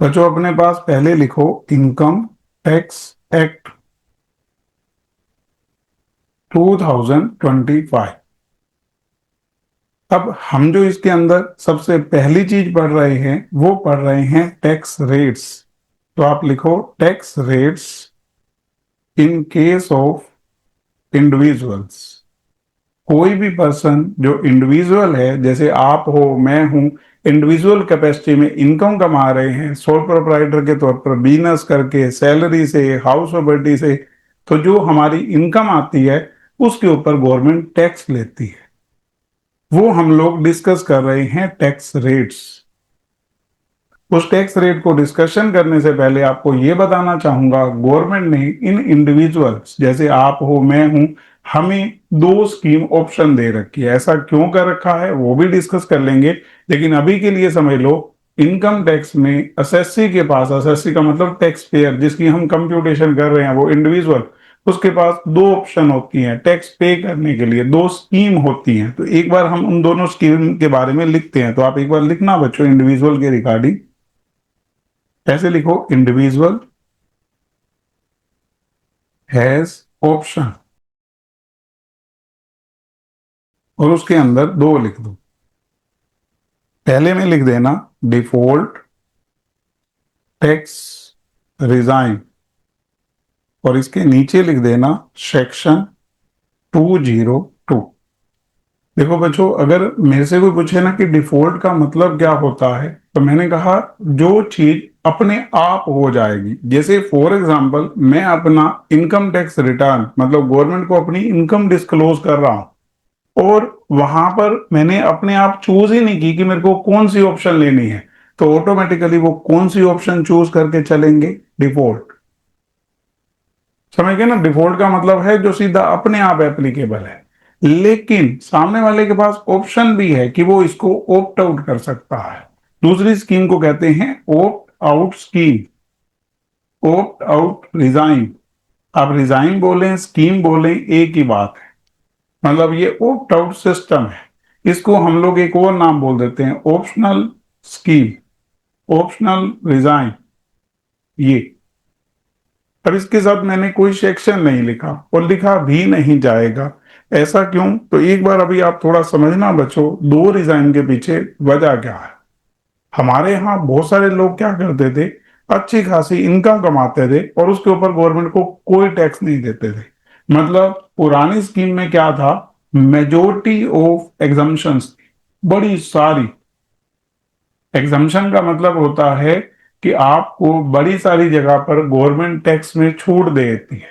बच्चों अपने पास पहले लिखो इनकम टैक्स एक्ट 2025। अब हम जो इसके अंदर सबसे पहली चीज पढ़ रहे हैं वो पढ़ रहे हैं टैक्स रेट्स। तो आप लिखो tax rates in case of individuals. कोई भी पर्सन जो इंडिविजुअल है, जैसे आप हो, मैं हूं, इंडिविजुअल कैपेसिटी में इनकम कमा रहे हैं सोल प्रोप्राइटर के तौर पर, बिजनेस करके, सैलरी से, हाउस प्रॉपर्टी से, तो जो हमारी इनकम आती है उसके ऊपर गवर्नमेंट टैक्स लेती है। वो हम लोग डिस्कस कर रहे हैं टैक्स रेट्स। उस टैक्स रेट को डिस्कशन करने से पहले आपको ये बताना चाहूंगा, गवर्नमेंट ने इन इंडिविजुअल्स जैसे आप हो, मैं हूं, हमें दो स्कीम ऑप्शन दे रखी है। ऐसा क्यों कर रखा है वो भी डिस्कस कर लेंगे, लेकिन अभी के लिए समझ लो इनकम टैक्स में एसएससी के पास, एसएससी का मतलब टैक्स पेयर, जिसकी हम कंप्यूटेशन कर रहे हैं वो इंडिविजुअल, उसके पास दो ऑप्शन होती हैं टैक्स पे करने के लिए, दो स्कीम होती हैं। तो एक बार हम उन दोनों स्कीम के बारे में लिखते हैं। तो आप एक बार लिखना बच्चों इंडिविजुअल के रिगार्डिंग, ऐसे लिखो इंडिविजुअल हैज ऑप्शन, और उसके अंदर दो लिख दो। पहले में लिख देना डिफॉल्ट टैक्स रिजाइन, और इसके नीचे लिख देना सेक्शन 202। देखो बच्चों, अगर मेरे से कोई पूछे ना कि डिफॉल्ट का मतलब क्या होता है, तो मैंने कहा जो चीज अपने आप हो जाएगी। जैसे फॉर एग्जांपल मैं अपना इनकम टैक्स रिटर्न, मतलब गवर्नमेंट को अपनी इनकम डिस्क्लोज कर रहा हूं, और वहां पर मैंने अपने आप चूज ही नहीं की कि मेरे को कौन सी ऑप्शन लेनी है, तो ऑटोमेटिकली वो कौन सी ऑप्शन चूज करके चलेंगे, डिफॉल्ट। समझ गए ना? डिफॉल्ट का मतलब है जो सीधा अपने आप एप्लीकेबल है, लेकिन सामने वाले के पास ऑप्शन भी है कि वो इसको ओप्ट आउट कर सकता है। दूसरी स्कीम को कहते हैं opt out scheme, opt out resign. आप रिजाइन बोलें, स्कीम बोलें, एक ही बात है। मतलब ये ओप्ट आउट सिस्टम है। इसको हम लोग एक और नाम बोल देते हैं ऑप्शनल स्कीम, ऑप्शनल रिजाइन। ये अब इसके साथ मैंने कोई सेक्शन नहीं लिखा और लिखा भी नहीं जाएगा। ऐसा क्यों? तो एक बार अभी आप थोड़ा समझना बच्चों, दो रिजाइन के पीछे वजह क्या है। हमारे यहाँ बहुत सारे लोग क्या करते थे, अच्छी खासी इनकम कमाते थे और उसके ऊपर गवर्नमेंट को कोई टैक्स नहीं देते थे। मतलब पुरानी स्कीम में क्या था, मेजोरिटी ऑफ एग्जम्पशंस, बड़ी सारी। एग्जम्पशन का मतलब होता है कि आपको बड़ी सारी जगह पर गवर्नमेंट टैक्स में छूट देती है,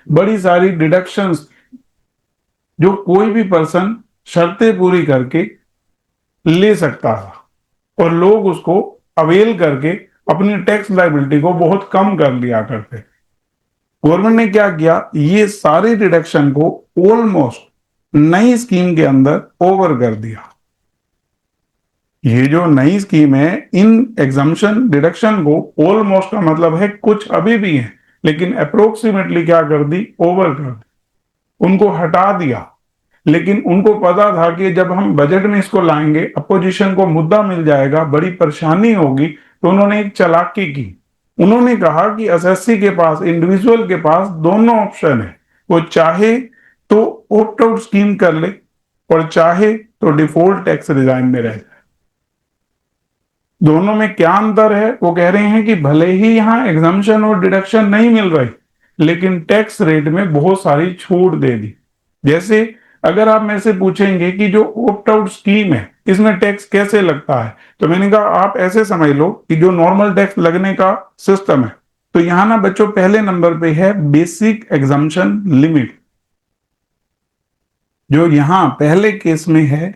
बड़ी सारी डिडक्शंस जो कोई भी पर्सन शर्तें पूरी करके ले सकता था, और लोग उसको अवेल करके अपनी टैक्स लाइबिलिटी को बहुत कम कर लिया करते। गवर्नमेंट ने क्या किया, ये सारे डिडक्शन को ऑलमोस्ट नई स्कीम के अंदर ओवर कर दिया। ये जो नई स्कीम है, इन एग्जम्पशन डिडक्शन को, ऑलमोस्ट का मतलब है कुछ अभी भी है, लेकिन अप्रोक्सीमेटली क्या कर दी, ओवर कर दी, उनको हटा दिया। लेकिन उनको पता था कि जब हम बजट में इसको लाएंगे, अपोजिशन को मुद्दा मिल जाएगा, बड़ी परेशानी होगी, तो उन्होंने एक चालाकी की। उन्होंने कहा कि एसएससी के पास, इंडिविजुअल के पास दोनों ऑप्शन है, वो चाहे तो ऑप्ट आउट स्कीम कर ले और चाहे तो डिफॉल्ट टैक्स रिजाइन में रह जाए। दोनों में क्या अंतर है? वो कह रहे हैं कि भले ही यहां एग्जम्पशन और डिडक्शन नहीं मिल रही, लेकिन टैक्स रेट में बहुत सारी छूट दे दी। जैसे अगर आप मेरे से पूछेंगे कि जो ऑप्ट आउट स्कीम है इसमें टैक्स कैसे लगता है, तो मैंने कहा आप ऐसे समझ लो कि जो नॉर्मल टैक्स लगने का सिस्टम है, तो यहां ना बच्चों पहले नंबर पे है बेसिक एग्जम्पशन लिमिट। जो यहां पहले केस में है,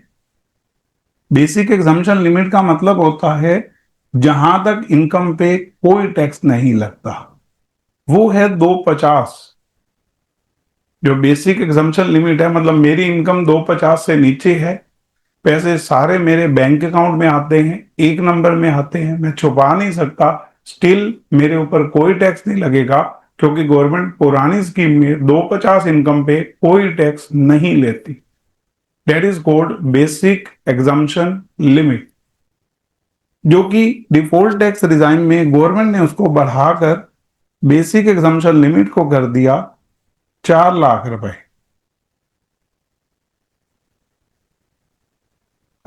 बेसिक एग्जम्पशन लिमिट का मतलब होता है जहां तक इनकम पे कोई टैक्स नहीं लगता, वो है 250। जो बेसिक एग्जम्पशन लिमिट है, मतलब मेरी इनकम 250 से नीचे है, पैसे सारे मेरे बैंक अकाउंट में आते हैं, एक नंबर में आते हैं, मैं छुपा नहीं सकता, स्टिल मेरे ऊपर कोई टैक्स नहीं लगेगा, क्योंकि गवर्नमेंट पुरानी स्कीम में 250 इनकम पे कोई टैक्स नहीं लेती। That is called basic exemption limit. जो कि डिफॉल्ट टैक्स रिजाइम में गवर्नमेंट ने उसको बढ़ाकर बेसिक एग्जम्पशन लिमिट को कर दिया 4 लाख रुपए।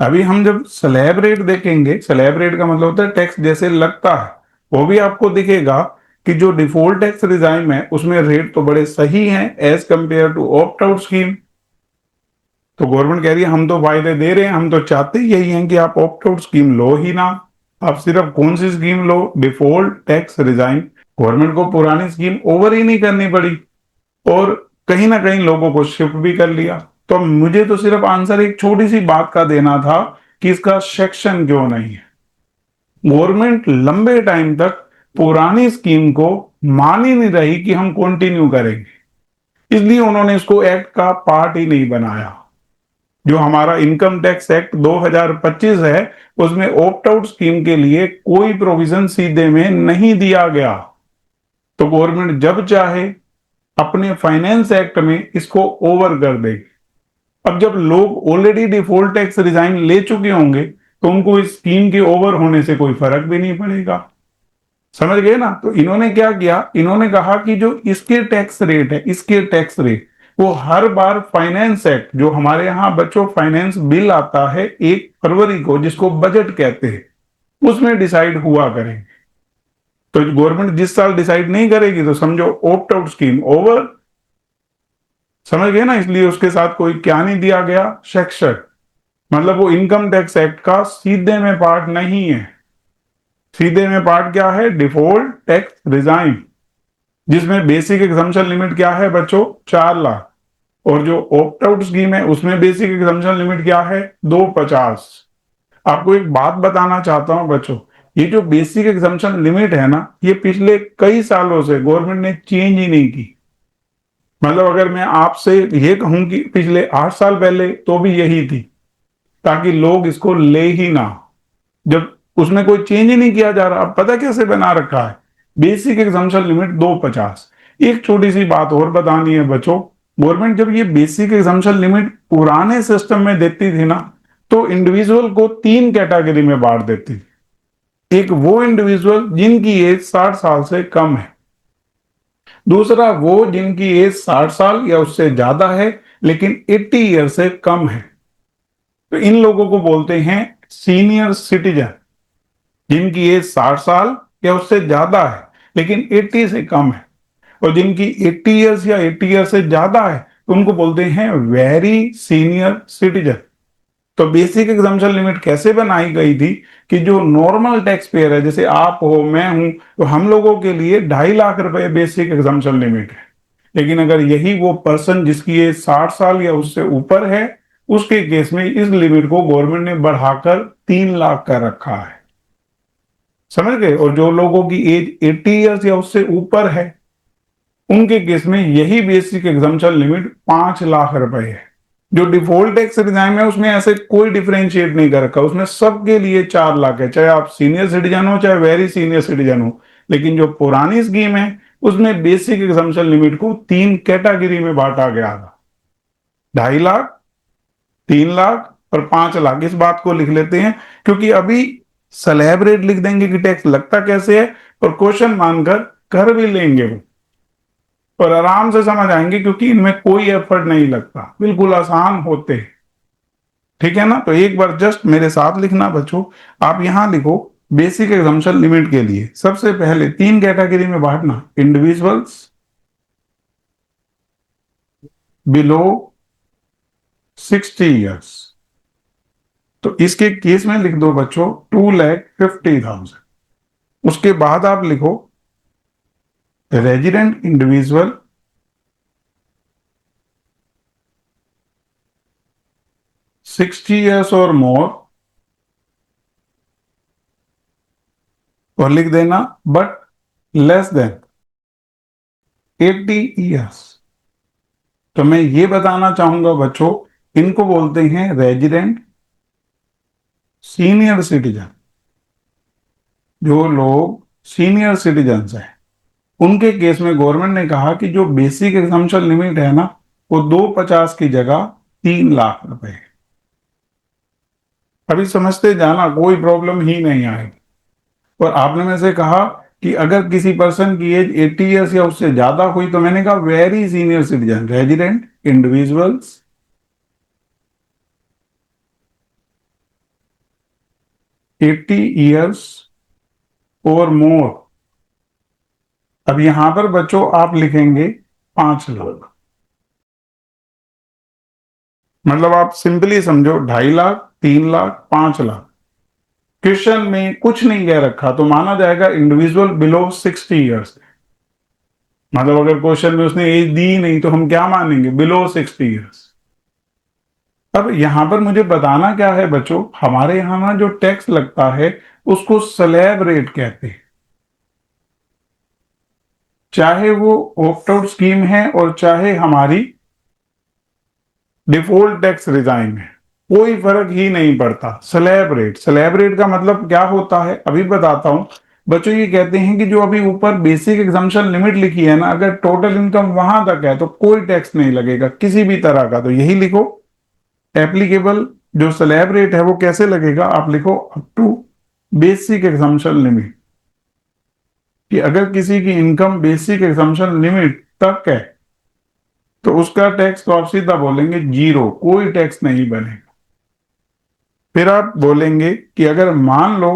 अभी हम जब स्लैब रेट देखेंगे, स्लैब रेट का मतलब होता है टैक्स जैसे लगता है, वो भी आपको दिखेगा कि जो डिफॉल्ट टैक्स रिजाइम है उसमें रेट तो बड़े सही हैं as compare to opt out scheme. तो गवर्नमेंट कह रही है हम तो फायदे दे रहे हैं, हम तो चाहते ही यही हैं कि आप ऑप्ट आउट स्कीम लो ही ना, आप सिर्फ कौन सी स्कीम लो, डिफॉल्ट टैक्स रिजाइम। गवर्नमेंट को पुरानी स्कीम ओवर ही नहीं करनी पड़ी और कहीं ना कहीं लोगों को शिफ्ट भी कर लिया। तो मुझे तो सिर्फ आंसर एक छोटी सी बात का देना था कि इसका सेक्शन क्यों नहीं है। गवर्नमेंट लंबे टाइम तक पुरानी स्कीम को मान ही नहीं रही कि हम कंटिन्यू करेंगे, इसलिए उन्होंने इसको एक्ट का पार्ट ही नहीं बनाया। जो हमारा इनकम टैक्स एक्ट 2025 है उसमें ऑप्ट आउट स्कीम के लिए कोई प्रोविजन सीधे में नहीं दिया गया। तो गवर्नमेंट जब चाहे अपने फाइनेंस एक्ट में इसको ओवर कर देगी। अब जब लोग ऑलरेडी डिफॉल्ट टैक्स रिजाइन ले चुके होंगे तो उनको इस स्कीम के ओवर होने से कोई फर्क भी नहीं पड़ेगा। समझ गए ना? तो इन्होंने क्या किया, इन्होंने कहा कि जो इसके टैक्स रेट है, इसके टैक्स रेट वो हर बार फाइनेंस एक्ट, जो हमारे यहां बच्चों फाइनेंस बिल आता है 1 फरवरी को जिसको बजट कहते हैं, उसमें डिसाइड हुआ करेंगे। तो गवर्नमेंट जिस साल डिसाइड नहीं करेगी तो समझो ऑप्ट आउट स्कीम ओवर। समझ गए ना? इसलिए उसके साथ कोई क्या नहीं दिया गया, सेक्शन। मतलब वो इनकम टैक्स एक्ट का सीधे में पार्ट नहीं है। सीधे में पार्ट क्या है? डिफॉल्ट टैक्स रिजाइन, जिसमें बेसिक एग्जम्पशन लिमिट क्या है बच्चों? 4 लाख। और जो ऑप्ट आउट स्कीम है उसमें बेसिक एग्जम्पशन लिमिट क्या है? 250। आपको एक बात बताना चाहता हूं बच्चों, ये जो बेसिक एग्जम्पशन लिमिट है ना, ये पिछले कई सालों से गवर्नमेंट ने चेंज ही नहीं की। मतलब अगर मैं आपसे ये कहूं कि पिछले 8 साल पहले तो भी यही थी, ताकि लोग इसको ले ही ना। जब उसमें कोई चेंज ही नहीं किया जा रहा, अब पता कैसे बना रखा है? Basic exemption limit 250। एक छोटी सी बात और बतानी है बच्चों, गवर्नमेंट जब ये बेसिक एग्जम्पशन लिमिट पुराने सिस्टम में देती थी ना, तो इंडिविजुअल को 3 कैटेगरी में बांट देती थी। एक वो इंडिविजुअल जिनकी एज 60 साल से कम है, दूसरा वो जिनकी एज 60 साल या उससे ज्यादा है लेकिन 80 ईयर से कम है। तो इन लोगों को बोलते हैं सीनियर सिटीजन, जिनकी एज 60 साल या उससे ज्यादा है लेकिन 80 से कम है। और जिनकी 80 ईयर्स या 80 ईयर से ज्यादा है तो उनको बोलते हैं वेरी सीनियर सिटीजन। तो बेसिक एग्जम्पशन लिमिट कैसे बनाई गई थी कि जो नॉर्मल टैक्स पेयर है, जैसे आप हो मैं हूं, तो हम लोगों के लिए 2.5 लाख रुपए बेसिक एग्जम्पशन लिमिट है। लेकिन अगर यही वो पर्सन जिसकी एज 60 साल या उससे ऊपर है, उसके केस में इस लिमिट को गवर्नमेंट ने बढ़ाकर 3 लाख का रखा है। समझ गए? और जो लोगों की एज 80 ईयर्स या उससे ऊपर है, उनके केस में यही बेसिक एग्जम्पशन लिमिट 5 लाख रुपए है। जो डिफॉल्ट टैक्स रिजाइम है उसमें ऐसे कोई डिफरेंशिएट नहीं कर रखा, उसमें सबके लिए 4 लाख है, चाहे आप सीनियर सिटीजन हो चाहे वेरी सीनियर सिटीजन हो। लेकिन जो पुरानी स्कीम है उसमें बेसिक एग्जम्पशन लिमिट को 3 कैटेगरी में बांटा गया था, 2.5 लाख, 3 लाख और 5 लाख। इस बात को लिख लेते हैं क्योंकि अभी स्लैब रेट लिख देंगे कि टैक्स लगता कैसे है और क्वेश्चन मानकर कर भी लेंगे वो, और आराम से समझ आएंगे क्योंकि इनमें कोई एफर्ट नहीं लगता, बिल्कुल आसान होते हैं। ठीक है ना? तो एक बार जस्ट मेरे साथ लिखना बच्चों, आप यहां लिखो बेसिक एग्जम्पशन लिमिट के लिए सबसे पहले 3 कैटेगरी में बांटना, इंडिविजुअल्स बिलो 60 ईयर्स। तो इसके केस में लिख दो बच्चों 2,50,000। उसके बाद आप लिखो रेजिडेंट इंडिविजुअल 60 ईयर्स और मोर, और लिख देना बट लेस देन 80 ईयर्स। तो मैं ये बताना चाहूंगा बच्चों, इनको बोलते हैं रेजिडेंट सीनियर सिटीजन। जो लोग सीनियर सिटीजन हैं उनके केस में गवर्नमेंट ने कहा कि जो बेसिक एग्जम्पशन लिमिट है ना, वो 250 की जगह 3 लाख रुपए है। अभी समझते जाना, कोई प्रॉब्लम ही नहीं आएगी। और आपने में से कहा कि अगर किसी पर्सन की एज 80 ईयर्स या उससे ज्यादा हुई, तो मैंने कहा very senior citizen, resident individuals 80 years और मोर। अब यहां पर बच्चों आप लिखेंगे 5 लाख, मतलब आप सिंपली समझो 2.5 लाख, 3 लाख, 5 लाख। क्वेश्चन में कुछ नहीं कह रखा तो माना जाएगा इंडिविजुअल बिलो 60 ईयर्स। मतलब अगर क्वेश्चन में उसने एज दी नहीं तो हम क्या मानेंगे, बिलो 60 ईयर्स। अब यहां पर मुझे बताना क्या है बच्चों, हमारे यहां ना जो टैक्स लगता है उसको स्लैब रेट कहते हैं। चाहे वो ऑप्ट आउट स्कीम है और चाहे हमारी डिफॉल्ट टैक्स रिजाइन है, कोई फर्क ही नहीं पड़ता। स्लैब रेट, स्लैब रेट का मतलब क्या होता है अभी बताता हूं बच्चों। ये कहते हैं कि जो अभी ऊपर बेसिक एग्जम्पशन लिमिट लिखी है ना, अगर टोटल इनकम वहां तक है तो कोई टैक्स नहीं लगेगा किसी भी तरह का। तो यही लिखो, एप्लीकेबल जो स्लैब रेट है वो कैसे लगेगा, आप लिखो up to basic exemption limit. कि अगर किसी की इनकम बेसिक एग्जम्पशन लिमिट तक है तो उसका टैक्स तो आप सीधा बोलेंगे जीरो, कोई टैक्स नहीं बनेगा। फिर आप बोलेंगे कि अगर मान लो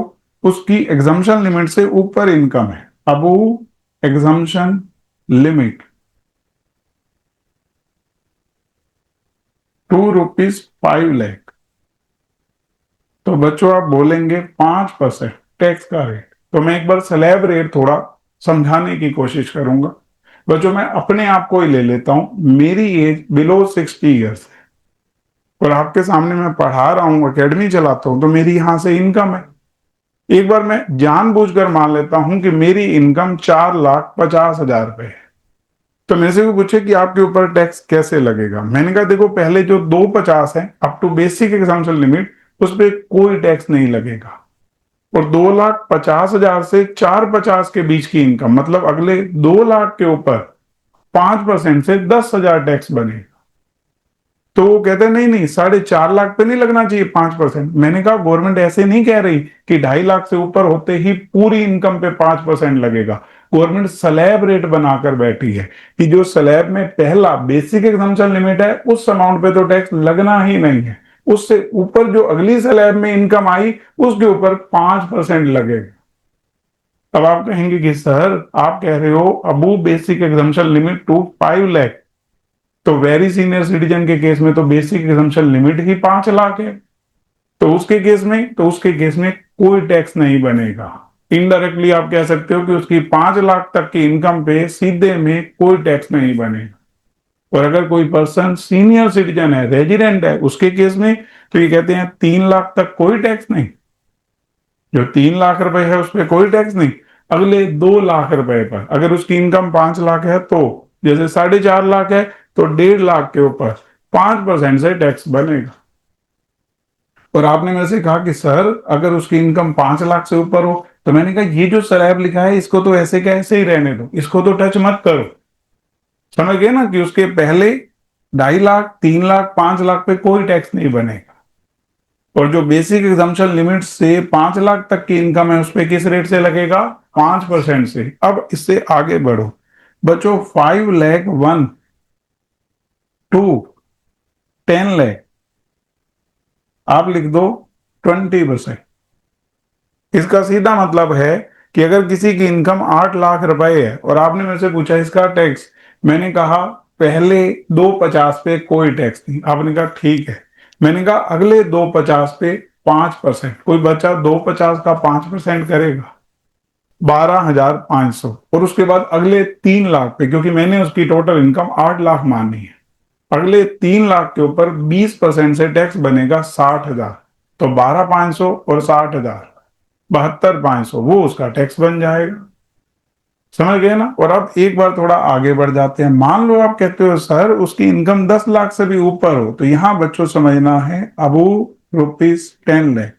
उसकी एग्जम्पशन लिमिट से ऊपर इनकम है, अबव एग्जम्पशन लिमिट ₹2.5 लाख, तो बच्चों आप बोलेंगे 5% टैक्स का रेट। तो मैं एक बार स्लैब रेट थोड़ा समझाने की कोशिश करूंगा बच्चों। मैं अपने आप को ही ले लेता हूं, मेरी एज बिलो 60 ईयर्स है और आपके सामने मैं पढ़ा रहा हूं, एकेडमी चलाता हूं, तो मेरी यहां से इनकम है। एक बार मैं जानबूझकर मान लेता हूं कि मेरी इनकम 4,50,000 रुपए है। तो मेरे से भी पूछे कि आपके ऊपर टैक्स कैसे लगेगा। मैंने कहा देखो, पहले जो 250 है up to basic exemption limit, उस पर कोई टैक्स नहीं लगेगा। और 2,50,000 से 450 के बीच की इनकम, मतलब अगले 2 लाख के ऊपर 5% से 10,000 टैक्स बनेगा। तो वो कहते हैं नहीं नहीं, 4.5 लाख पे नहीं लगना चाहिए 5%। मैंने कहा गवर्नमेंट ऐसे नहीं कह रही कि 2.5 लाख से ऊपर होते ही पूरी इनकम पे 5% लगेगा। गवर्नमेंट स्लैब रेट बनाकर बैठी है कि जो स्लैब में पहला बेसिक एग्जम्पशन लिमिट है उस अमाउंट पे तो टैक्स लगना ही नहीं है, उससे ऊपर जो अगली स्लैब में इनकम आई उसके ऊपर 5% लगेगा। अब आप कहेंगे कि सर आप कह रहे हो above basic exemption limit to 5 lakh, तो वेरी सीनियर सिटीजन के केस में तो बेसिक एग्जम्पशन लिमिट ही 5 लाख है। तो उसके केस में कोई टैक्स नहीं बनेगा। इनडायरेक्टली आप कह सकते हो कि उसकी 5 लाख तक की इनकम पे सीधे में कोई टैक्स नहीं बनेगा। और अगर कोई पर्सन सीनियर सिटीजन है, रेजिडेंट है, उसके केस में तो ये कहते हैं 3 लाख तक कोई टैक्स नहीं। जो 3 लाख रुपए है उस पर कोई टैक्स नहीं। अगले 2 लाख रुपए पर अगर उसकी इनकम 5 लाख है, तो जैसे 4.5 लाख है तो 1.5 लाख के ऊपर 5% से टैक्स बनेगा। और आपने मेरे से कहा कि सर अगर उसकी इनकम 5 लाख से ऊपर हो, तो मैंने कहा ये जो स्लैब लिखा है इसको तो ऐसे का ऐसे ही रहने दो, इसको तो टच मत करो। समझ गए ना कि उसके पहले 2.5 लाख, 3 लाख, 5 लाख पे कोई टैक्स नहीं बनेगा। और जो बेसिक एग्जम्पशन लिमिट से 5 लाख तक की इनकम है उस पर किस रेट से लगेगा, 5% से। अब इससे आगे बढ़ो बच्चों, 5 लाख 1 टू 10 लाख, आप लिख दो 20%। इसका सीधा मतलब है कि अगर किसी की इनकम 8 लाख रुपए है और आपने मेरे से पूछा इसका टैक्स, मैंने कहा पहले 250 पे कोई टैक्स नहीं। आपने कहा ठीक है। मैंने कहा अगले 250 पे 5%, कोई बच्चा 250 का 5% करेगा 12,500। और उसके बाद अगले 3 लाख पे, क्योंकि मैंने उसकी टोटल इनकम 8 लाख मानी है, अगले 3 लाख के ऊपर 20% से टैक्स बनेगा 60,000। तो 12,500 और 60,000, 72,500 वो उसका टैक्स बन जाएगा। समझ गए ना। और अब एक बार थोड़ा आगे बढ़ जाते हैं। मान लो आप कहते हो सर उसकी इनकम 10 लाख से भी ऊपर हो, तो यहां बच्चों समझना है अबू ₹10 लाख।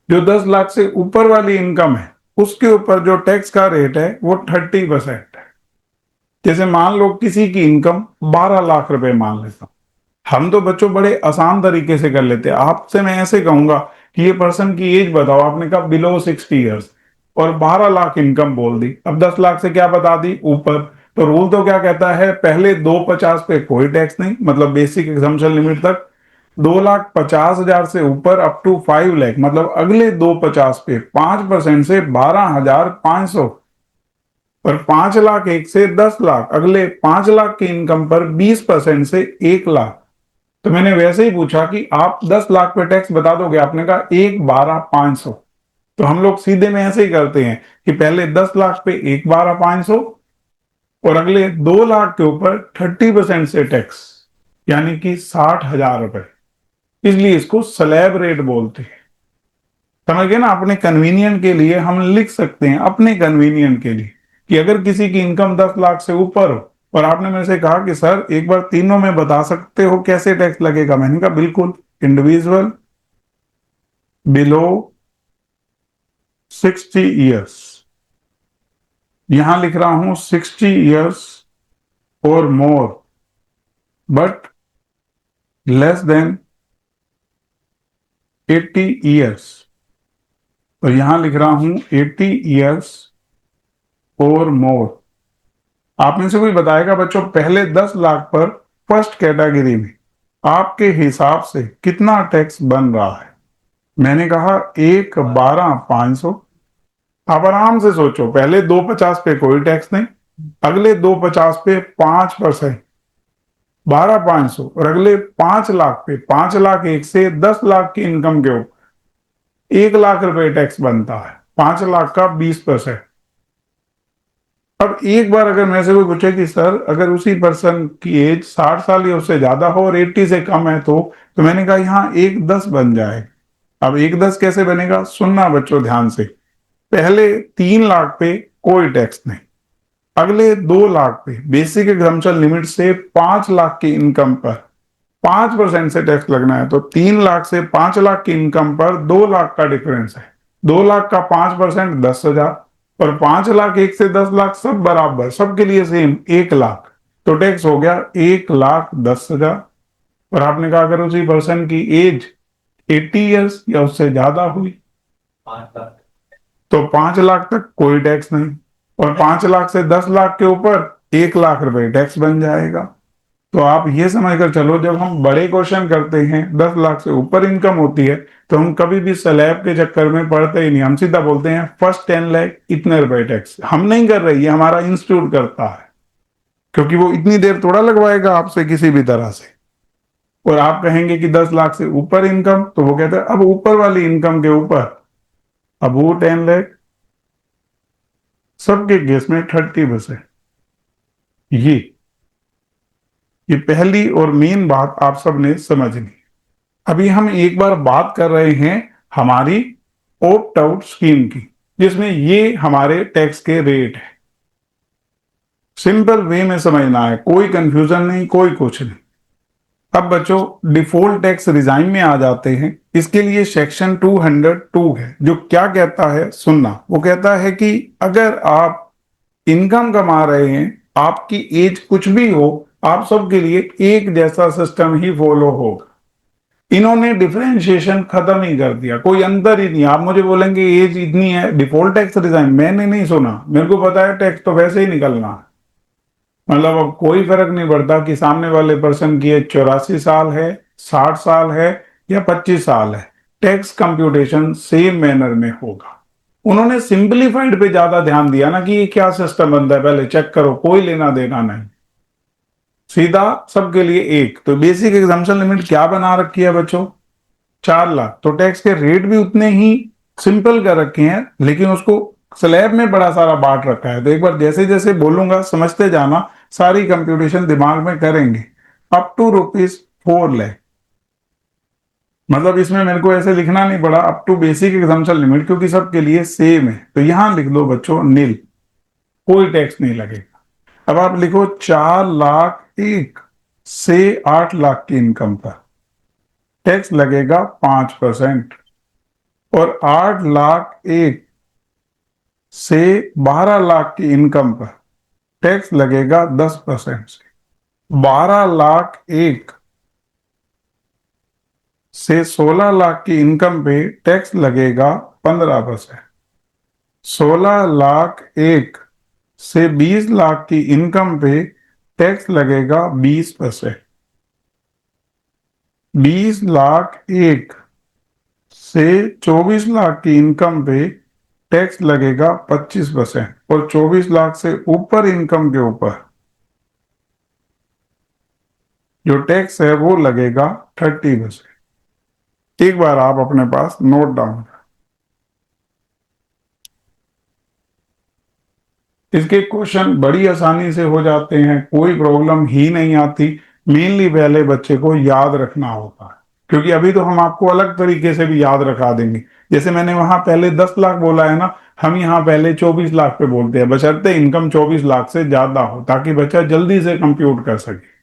जो 10 लाख से ऊपर वाली इनकम है उसके ऊपर जो टैक्स का रेट है वो 30% है। जैसे मान लो किसी की इनकम 12 लाख रुपए मान लेता हूं। हम तो बच्चों बड़े आसान तरीके से कर लेते हैं, आपसे मैं ऐसे कहूंगा कि ये पर्सन की एज बताओ, आपने कहा बिलो 60 ईयर्स, और 12 लाख इनकम बोल दी। अब 10 लाख से क्या बता दी ऊपर, तो रूल तो क्या कहता है, पहले 250 पे कोई टैक्स नहीं, मतलब बेसिक एग्जम्पशन लिमिट तक। 2,50,000 से ऊपर अप टू 5 लाख, मतलब अगले 250 पे 5% से 12,500, और 5 लाख 1 से 10 लाख, अगले 5 लाख की इनकम पर 20% से 1 लाख। तो मैंने वैसे ही पूछा कि आप 10 लाख पे टैक्स बता दोगे, आपने कहा 1,12,500। तो हम लोग सीधे में ऐसे ही करते हैं कि पहले 10 लाख पे 1,12,500, और अगले 2 लाख के ऊपर 30% से टैक्स, यानी कि 60,000 रुपए। इसलिए इसको स्लैब रेट बोलते हैं। समझ गए ना, अपने कन्वीनियंट के लिए हम लिख सकते हैं, अपने कन्वीनियंट के लिए, कि अगर किसी की इनकम 10 लाख से ऊपर हो, और आपने मेरे से कहा कि सर एक बार तीनों में बता सकते हो कैसे टैक्स लगेगा, मैंने कहा बिल्कुल। इंडिविजुअल बिलो 60 ईयर्स, यहां लिख रहा हूं 60 ईयर्स और मोर, बट लेस देन 80 ईयर्स, तो यहां लिख रहा हूं 80 ईयर्स और मोर। आप में से कोई बताएगा बच्चों, पहले 10 लाख पर फर्स्ट कैटेगरी में आपके हिसाब से कितना टैक्स बन रहा है? मैंने कहा 1,12,500। आप आराम से सोचो, पहले 250 पे कोई टैक्स नहीं, अगले 250 पे 5%, 12,500, और अगले 5 लाख पे 5,01,000 से 10 लाख की इनकम के ऊपर 1 लाख रुपए टैक्स बनता है, 5 लाख का 20%। अब एक बार अगर मेरे से कोई पूछे कि सर अगर उसी पर्सन की एज 60 साल या उससे ज्यादा हो और 80 से कम है, तो मैंने कहा यहाँ 1,10 बन जाए। अब 1,10 कैसे बनेगा, सुनना बच्चों ध्यान से। पहले 3 लाख पे कोई टैक्स नहीं, अगले 2 लाख पे बेसिक एग्जम्पशन लिमिट से 5 लाख की इनकम पर 5% से टैक्स लगना है। तो 3 लाख से 5 लाख की इनकम पर 2 लाख का डिफरेंस है, 2 लाख का 5% 10,000, और 5 लाख 1 से 10 लाख सब बराबर, सबके लिए सेम 1 लाख। तो टैक्स हो गया 1,10,000। और आपने कहा अगर उसी पर्सन की एज 80 ईयर्स या उससे ज्यादा हुई, तो 5 लाख तक कोई टैक्स नहीं, और 5 लाख से 10 लाख के ऊपर 1 लाख रुपए टैक्स बन जाएगा। तो आप ये समझकर चलो, जब हम बड़े क्वेश्चन करते हैं 10 लाख से ऊपर इनकम होती है, तो हम कभी भी स्लैब के चक्कर में पड़ते ही नहीं, हम सीधा बोलते हैं फर्स्ट 10 लाख इतने रुपए टैक्स। हम नहीं कर रहे, ये हमारा इंस्टीट्यूट करता है, क्योंकि वो इतनी देर थोड़ा लगवाएगा आपसे किसी भी तरह से। और आप कहेंगे कि 10 लाख से ऊपर इनकम, तो वो कहते हैं अब ऊपर वाली इनकम के ऊपर, अब वो 10 लाख, सबके केस में 30%। ये ये पहली और मेन बात आप सबने समझनी। अभी हम एक बार बात कर रहे हैं हमारी ओप्ट आउट स्कीम की, जिसमें ये हमारे टैक्स के रेट है। सिंपल वे में समझना है, कोई कंफ्यूजन नहीं, कोई कुछ नहीं। अब बच्चों डिफॉल्ट टैक्स रिजाइन में आ जाते हैं। इसके लिए सेक्शन 202 है, जो क्या कहता है सुनना। वो कहता है कि अगर आप इनकम कमा रहे हैं, आपकी एज कुछ भी हो, आप सबके लिए एक जैसा सिस्टम ही फॉलो होगा। इन्होंने डिफरेंशिएशन खत्म ही कर दिया, कोई अंतर ही नहीं। आप मुझे बोलेंगे एज इतनी है डिफॉल्ट टैक्स रिजाइन, मैंने नहीं सुना, मेरे को पता है टैक्स तो वैसे ही निकलना है। मतलब अब कोई फर्क नहीं पड़ता कि सामने वाले पर्सन की एज 84 साल है, 60 साल है, या 25 साल है, टैक्स कंप्यूटेशन सेम मैनर में होगा। उन्होंने सिंप्लीफाइड पे ज्यादा ध्यान दिया ना, कि ये क्या सिस्टम बनता है, पहले चेक करो, कोई लेना देना नहीं, सीधा सबके लिए एक। तो बेसिक एग्जाम्पशन लिमिट क्या बना रखी है बच्चों, 4 लाख। तो टैक्स के रेट भी उतने ही सिंपल कर रखे हैं, लेकिन उसको स्लैब में बड़ा सारा बांट रखा है। तो एक बार जैसे जैसे बोलूंगा समझते जाना, सारी कंप्यूटेशन दिमाग में करेंगे। अप टू ₹4 लाख, मतलब इसमें मेरे को ऐसे लिखना नहीं पड़ा, up to basic exemption limit, क्योंकि सबके लिए सेम है। तो यहां लिख दो बच्चों नील, कोई टैक्स नहीं लगेगा। अब आप लिखो 4,01,000 से 8 लाख की इनकम पर टैक्स लगेगा 5%, और 8,01,000 से 12 लाख की इनकम पर टैक्स लगेगा 10% से। 12,01,000 से 16 लाख की इनकम पे टैक्स लगेगा 15%। 16 लाख 1 से 20 लाख की इनकम पे टैक्स लगेगा 20%। 20 लाख 1 से 24 लाख की इनकम पे टैक्स लगेगा 25%। और 24 लाख से ऊपर इनकम के ऊपर जो टैक्स है वो लगेगा 30%। एक बार आप अपने पास नोट डाउन, इसके क्वेश्चन बड़ी आसानी से हो जाते हैं, कोई प्रॉब्लम ही नहीं आती। मेनली पहले बच्चे को याद रखना होता है, क्योंकि अभी तो हम आपको अलग तरीके से भी याद रखा देंगे। जैसे मैंने वहां पहले 10 लाख बोला है ना, हम यहाँ पहले 24 लाख पे बोलते हैं, बशर्ते इनकम 24 लाख से ज्यादा हो, ताकि बच्चा जल्दी से कंप्यूट कर सके।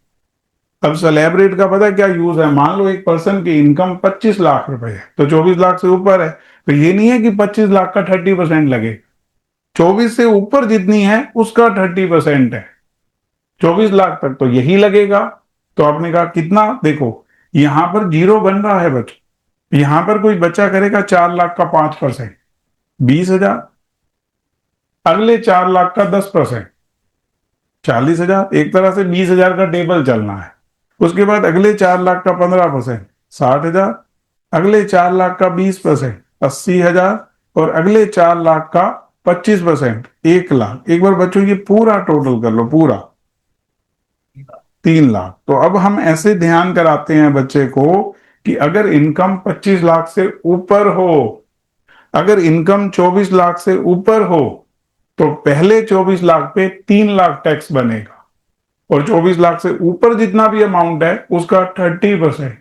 अब सेलेब्रेट का पता है क्या यूज है? मान लो एक पर्सन की इनकम 25 लाख रुपए है, तो 24 लाख से ऊपर है, तो ये नहीं है कि 25 लाख का 30% लगे। 24 से ऊपर जितनी है उसका 30% है। 24 लाख तक तो यही लगेगा। तो आपने कहा कितना, देखो यहां पर जीरो बन रहा है बच्चों, यहां पर कोई बच्चा करेगा 4 लाख का 5%, 20,000। अगले 4 लाख का 10%, 40,000। एक तरह से 20,000 का टेबल चलना है। उसके बाद अगले 4 लाख का 15%, 60,000। अगले 4 लाख का 20%, 80,000। और अगले 4 लाख का 25%, 1 लाख। एक बार बच्चों ये पूरा टोटल कर लो, पूरा 3 लाख। तो अब हम ऐसे ध्यान कराते हैं बच्चे को कि अगर इनकम 25 लाख से ऊपर हो, अगर इनकम 24 लाख से ऊपर हो, तो पहले 24 लाख पे 3 लाख टैक्स बनेगा। और 24 लाख से ऊपर जितना भी अमाउंट है उसका 30%।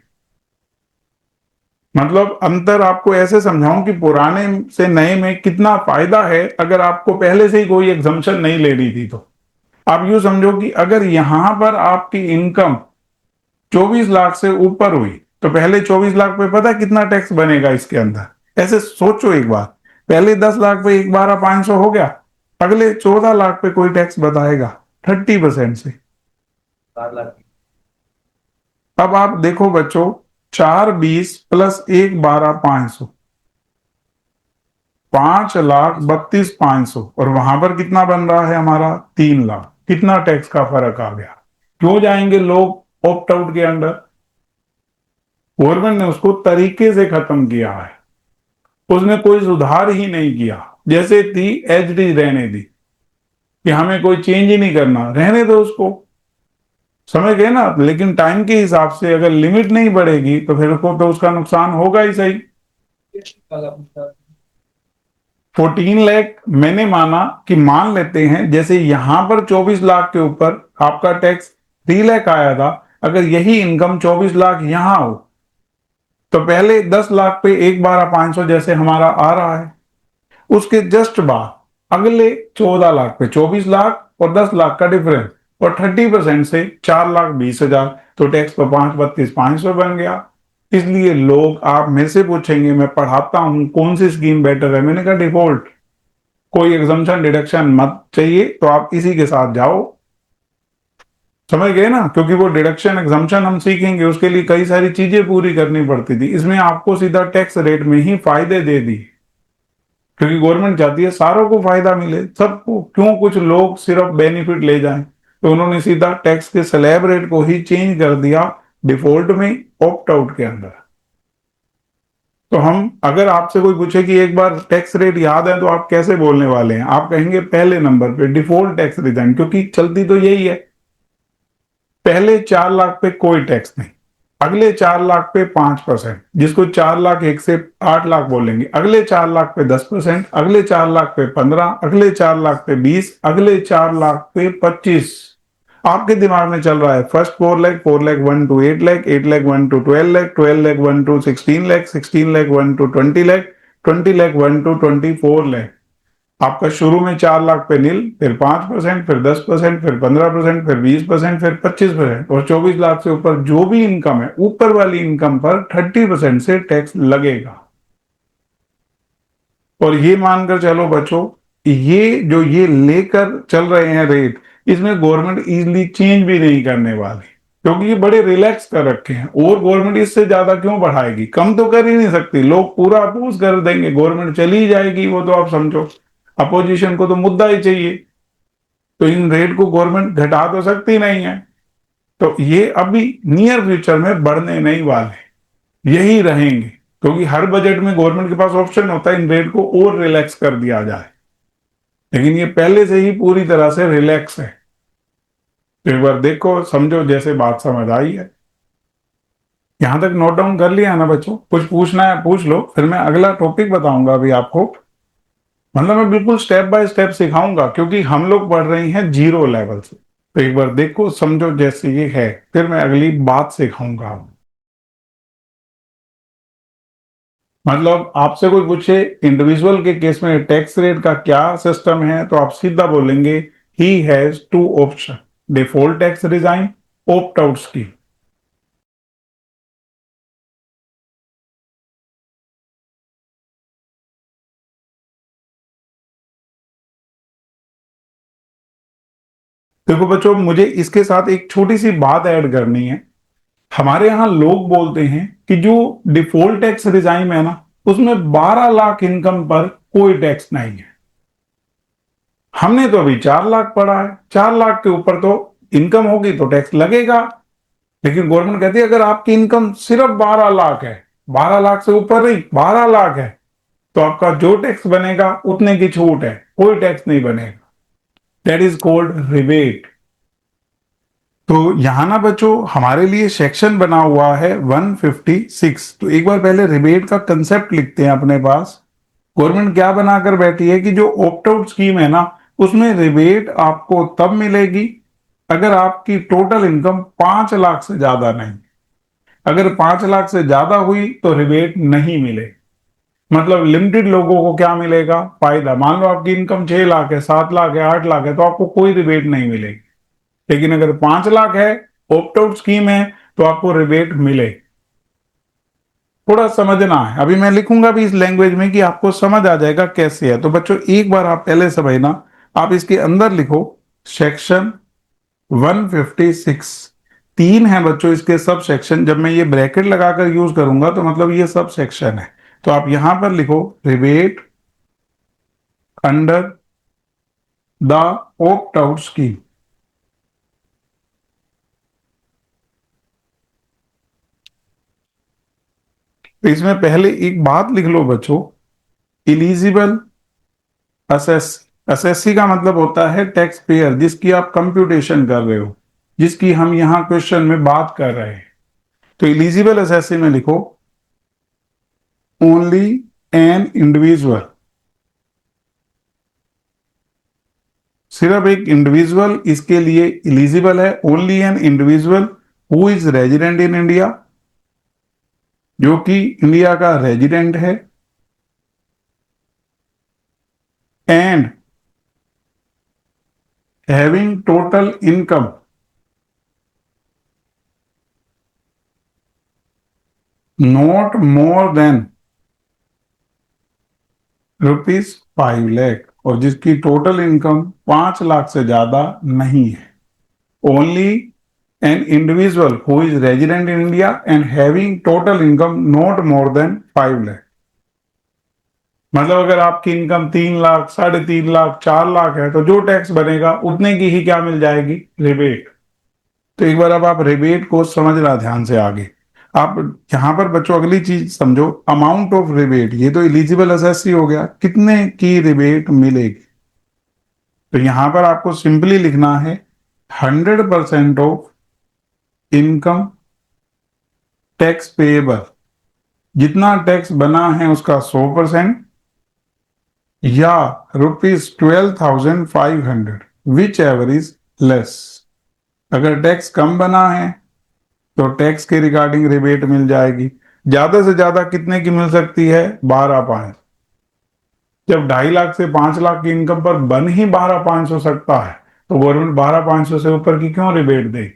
मतलब अंतर आपको ऐसे समझाऊं कि पुराने से नए में कितना फायदा है, अगर आपको पहले से ही कोई एग्जम्पशन नहीं ले ली थी तो। आप यूं समझो कि अगर यहां पर आपकी इनकम 24 लाख से ऊपर हुई, तो पहले 24 लाख पे पता है कितना टैक्स बनेगा इसके अंदर? ऐसे सोचो एक बार, पहले 10 लाख पे 1,12,500 हो गया, अगले 14 लाख पे कोई टैक्स बताएगा 30% से। अब आप देखो बच्चों, 4,20 प्लस 1,12,500, 5,32,500। और वहां पर कितना बन रहा है हमारा? 3 लाख। कितना टैक्स का फर्क आ गया? क्यों जाएंगे लोग ऑप्ट आउट के अंडर? गवर्नमेंट ने उसको तरीके से खत्म किया है, उसने कोई सुधार ही नहीं किया। जैसे थी एच डी रहने दी, कि हमें कोई चेंज ही नहीं करना, रहने दो उसको। समझ गए ना? लेकिन टाइम के हिसाब से अगर लिमिट नहीं बढ़ेगी तो फिर को तो उसका नुकसान होगा ही सही। 14 लाख मैंने माना कि मान लेते हैं, जैसे यहां पर 24 लाख के ऊपर आपका टैक्स 3 लाख आया था, अगर यही इनकम 24 लाख यहां हो, तो पहले 10 लाख पे 1,12,500 जैसे हमारा आ रहा है, उसके जस्ट बाद अगले 14 लाख पे 24 लाख और 10 लाख का डिफरेंस, और 30% से 4,20,000, तो टैक्स तो 5,32,500 बन गया। इसलिए लोग, आप मेरे से पूछेंगे, मैं पढ़ाता हूं कौन सी स्कीम बेटर है, मैंने कहा डिफॉल्ट, कोई एग्जम्पशन डिडक्शन मत चाहिए तो आप इसी के साथ जाओ। समझ गए ना? क्योंकि वो डिडक्शन एग्जम्पशन हम सीखेंगे, उसके लिए कई सारी चीजें पूरी करनी पड़ती थी, इसमें आपको सीधा टैक्स रेट में ही फायदे दे दी, क्योंकि गवर्नमेंट चाहती है सारों को फायदा मिले, सबको, क्यों कुछ लोग सिर्फ बेनिफिट ले जाएं। तो उन्होंने सीधा टैक्स के स्लैब रेट को ही चेंज कर दिया डिफॉल्ट में, ऑप्ट आउट के अंदर। तो हम, अगर आपसे कोई पूछे कि एक बार टैक्स रेट याद है, तो आप कैसे बोलने वाले हैं? आप कहेंगे पहले नंबर पे डिफॉल्ट टैक्स रिटर्न, क्योंकि चलती तो यही है। पहले 4 लाख पे कोई टैक्स नहीं, अगले 4 लाख पे 5%, जिसको 4,01,000 से 8 लाख बोलेंगे, अगले 4 लाख पे 10%, अगले 4 लाख पे 15, अगले 4 लाख पे 20, अगले 4 लाख पे 25। आपके दिमाग में चल रहा है first 4 lakh, 4 lakh 1 to 8 lakh, 8 lakh 1 to 12 lakh, 12 lakh 1 to 16 lakh, 16 lakh 1 to 20 lakh, 20 lakh 1 to 24 lakh. आपका शुरू में 4 लाख पे नील, फिर 5%, फिर 10%, फिर 15%, फिर 20%, फिर 25%। और 24 लाख से ऊपर जो भी इनकम है, ऊपर वाली इनकम पर 30% से टैक्स लगेगा। और ये मानकर चलो बच्चों, ये जो ये लेकर चल रहे हैं रेट, इसमें गवर्नमेंट इजीली चेंज भी नहीं करने वाली। क्योंकि ये बड़े रिलैक्स कर रखे हैं। और गवर्नमेंट इससे ज्यादा क्यों बढ़ाएगी, कम तो कर ही नहीं सकती, लोग पूरा अपोज कर देंगे, गवर्नमेंट चली जाएगी, वो तो आप समझो। अपोजिशन को तो मुद्दा ही चाहिए, तो इन रेट को गवर्नमेंट घटा तो सकती नहीं है। तो ये अभी नियर फ्यूचर में बढ़ने नहीं वाले, यही रहेंगे, क्योंकि हर बजट में गवर्नमेंट के पास ऑप्शन होता है इन रेट को और रिलैक्स कर दिया जाए, लेकिन ये पहले से ही पूरी तरह से रिलैक्स है। तो एक बार देखो समझो, जैसे बात समझ आई है, यहां तक नोट डाउन कर लिया ना बच्चों? कुछ पूछना है पूछ लो, फिर मैं अगला टॉपिक बताऊंगा अभी आपको। मतलब मैं बिल्कुल स्टेप बाय स्टेप सिखाऊंगा, क्योंकि हम लोग पढ़ रहे हैं जीरो लेवल से। तो एक बार देखो समझो जैसे ये है, फिर मैं अगली बात सिखाऊंगा। मतलब आपसे कोई पूछे इंडिविजुअल के केस में टैक्स रेट का क्या सिस्टम है, तो आप सीधा बोलेंगे ही has two option, default tax regime, opt out scheme. देखो बच्चों, मुझे इसके साथ एक छोटी सी बात ऐड करनी है। हमारे यहाँ लोग बोलते हैं कि जो डिफॉल्ट टैक्स रिजाइम है ना, उसमें 12 लाख इनकम पर कोई टैक्स नहीं है। हमने तो अभी 4 लाख पढ़ा है, 4 लाख के ऊपर तो इनकम होगी तो टैक्स लगेगा। लेकिन गवर्नमेंट कहती है अगर आपकी इनकम सिर्फ 12 लाख है, 12 लाख से ऊपर नहीं, 12 लाख है, तो आपका जो टैक्स बनेगा उतने की छूट है, कोई टैक्स नहीं बनेगा। That is called rebate. तो यहां ना बच्चों हमारे लिए सेक्शन बना हुआ है 156। तो एक बार पहले रिबेट का कंसेप्ट लिखते हैं अपने पास। गवर्नमेंट क्या बनाकर बैठी है कि जो ऑप्ट आउट स्कीम है ना, उसमें रिबेट आपको तब मिलेगी अगर आपकी टोटल इनकम 5 लाख से ज्यादा नहीं। अगर 5 लाख से ज्यादा हुई तो रिबेट नहीं मिले। मतलब लिमिटेड लोगों को क्या मिलेगा फायदा, मान लो आपकी इनकम 6 लाख है, 7 लाख है, 8 लाख है, तो आपको कोई रिबेट नहीं मिलेगी। लेकिन अगर 5 लाख है, ऑप्ट आउट स्कीम है, तो आपको रिबेट मिले। थोड़ा समझना है, अभी मैं लिखूंगा भी इस लैंग्वेज में कि आपको समझ आ जाएगा कैसे है। तो बच्चों एक बार आप पहले समझना, आप इसके अंदर लिखो सेक्शन 156। तीन है बच्चों इसके सब सेक्शन, जब मैं ये ब्रैकेट लगाकर यूज करूंगा तो मतलब ये सब सेक्शन है। तो आप यहां पर लिखो rebate under the opt out scheme. तो इसमें पहले एक बात लिख लो बच्चों, इलिजिबल असेस। असेसी का मतलब होता है टैक्स पेयर, जिसकी आप कंप्यूटेशन कर रहे हो, जिसकी हम यहां क्वेश्चन में बात कर रहे हैं। तो इलिजिबल असेसी में लिखो ओनली एन इंडिविजुअल, सिर्फ एक इंडिविजुअल इसके लिए इलिजिबल है। Only an individual who is resident in India, जो कि इंडिया का रेजिडेंट है, and having total income not more than ₹5 lakh, और जिसकी टोटल इनकम 5 लाख से ज्यादा नहीं है। Only an individual who is resident in India and having total income not more than 5 lakh. मतलब अगर आपकी इनकम 3 लाख, 3.5 लाख, 4 लाख है, तो जो टैक्स बनेगा उतने की ही क्या मिल जाएगी, रिबेट। तो एक बार अब आप रिबेट को समझना ध्यान से आगे। आप यहां पर बच्चों अगली चीज समझो, अमाउंट ऑफ रिबेट। ये तो इलिजिबल असेसी हो गया, कितने की रिबेट मिलेगी। तो यहां पर आपको सिंपली लिखना है 100% ऑफ इनकम टैक्स पेएबल। जितना टैक्स बना है उसका 100%, या ₹12,500, विच एवर इज लेस। अगर टैक्स कम बना है तो टैक्स के रिगार्डिंग रिबेट मिल जाएगी। ज्यादा से ज्यादा कितने की मिल सकती है, 12,500। जब 2.5 लाख से 5 लाख की इनकम पर बन ही 12,500 हो सकता है, तो गवर्नमेंट 12,500 से ऊपर की क्यों रिबेट दे।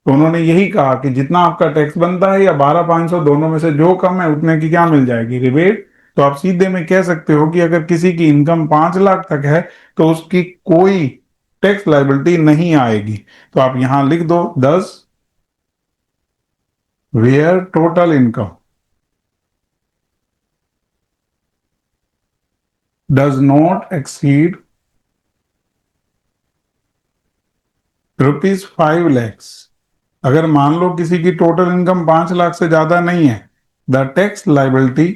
तो उन्होंने यही कहा कि जितना आपका टैक्स बनता है या 12,500, दोनों में से जो कम है उतने की क्या मिल जाएगी, रिबेट। तो आप सीधे में कह सकते हो कि अगर किसी की इनकम 5 लाख तक है तो उसकी कोई टैक्स लाइबिलिटी नहीं आएगी। तो आप यहां लिख दो 10 where total income does not exceed ₹5 lakh. अगर मान लो किसी की टोटल इनकम 5 लाख से ज्यादा नहीं है, द टैक्स लाइबिलिटी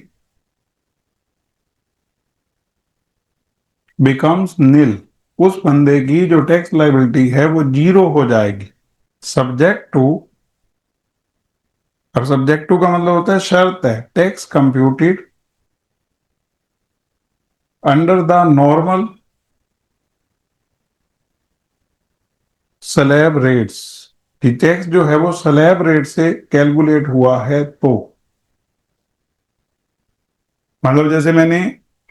बिकम्स नील। उस बंदे की जो टैक्स लाइबिलिटी है वो जीरो हो जाएगी। सब्जेक्ट टू, अब सब्जेक्ट टू का मतलब होता है शर्त है, tax computed under the normal slab rates, कि टैक्स जो है वो स्लैब रेट से कैलकुलेट हुआ है। तो मतलब जैसे मैंने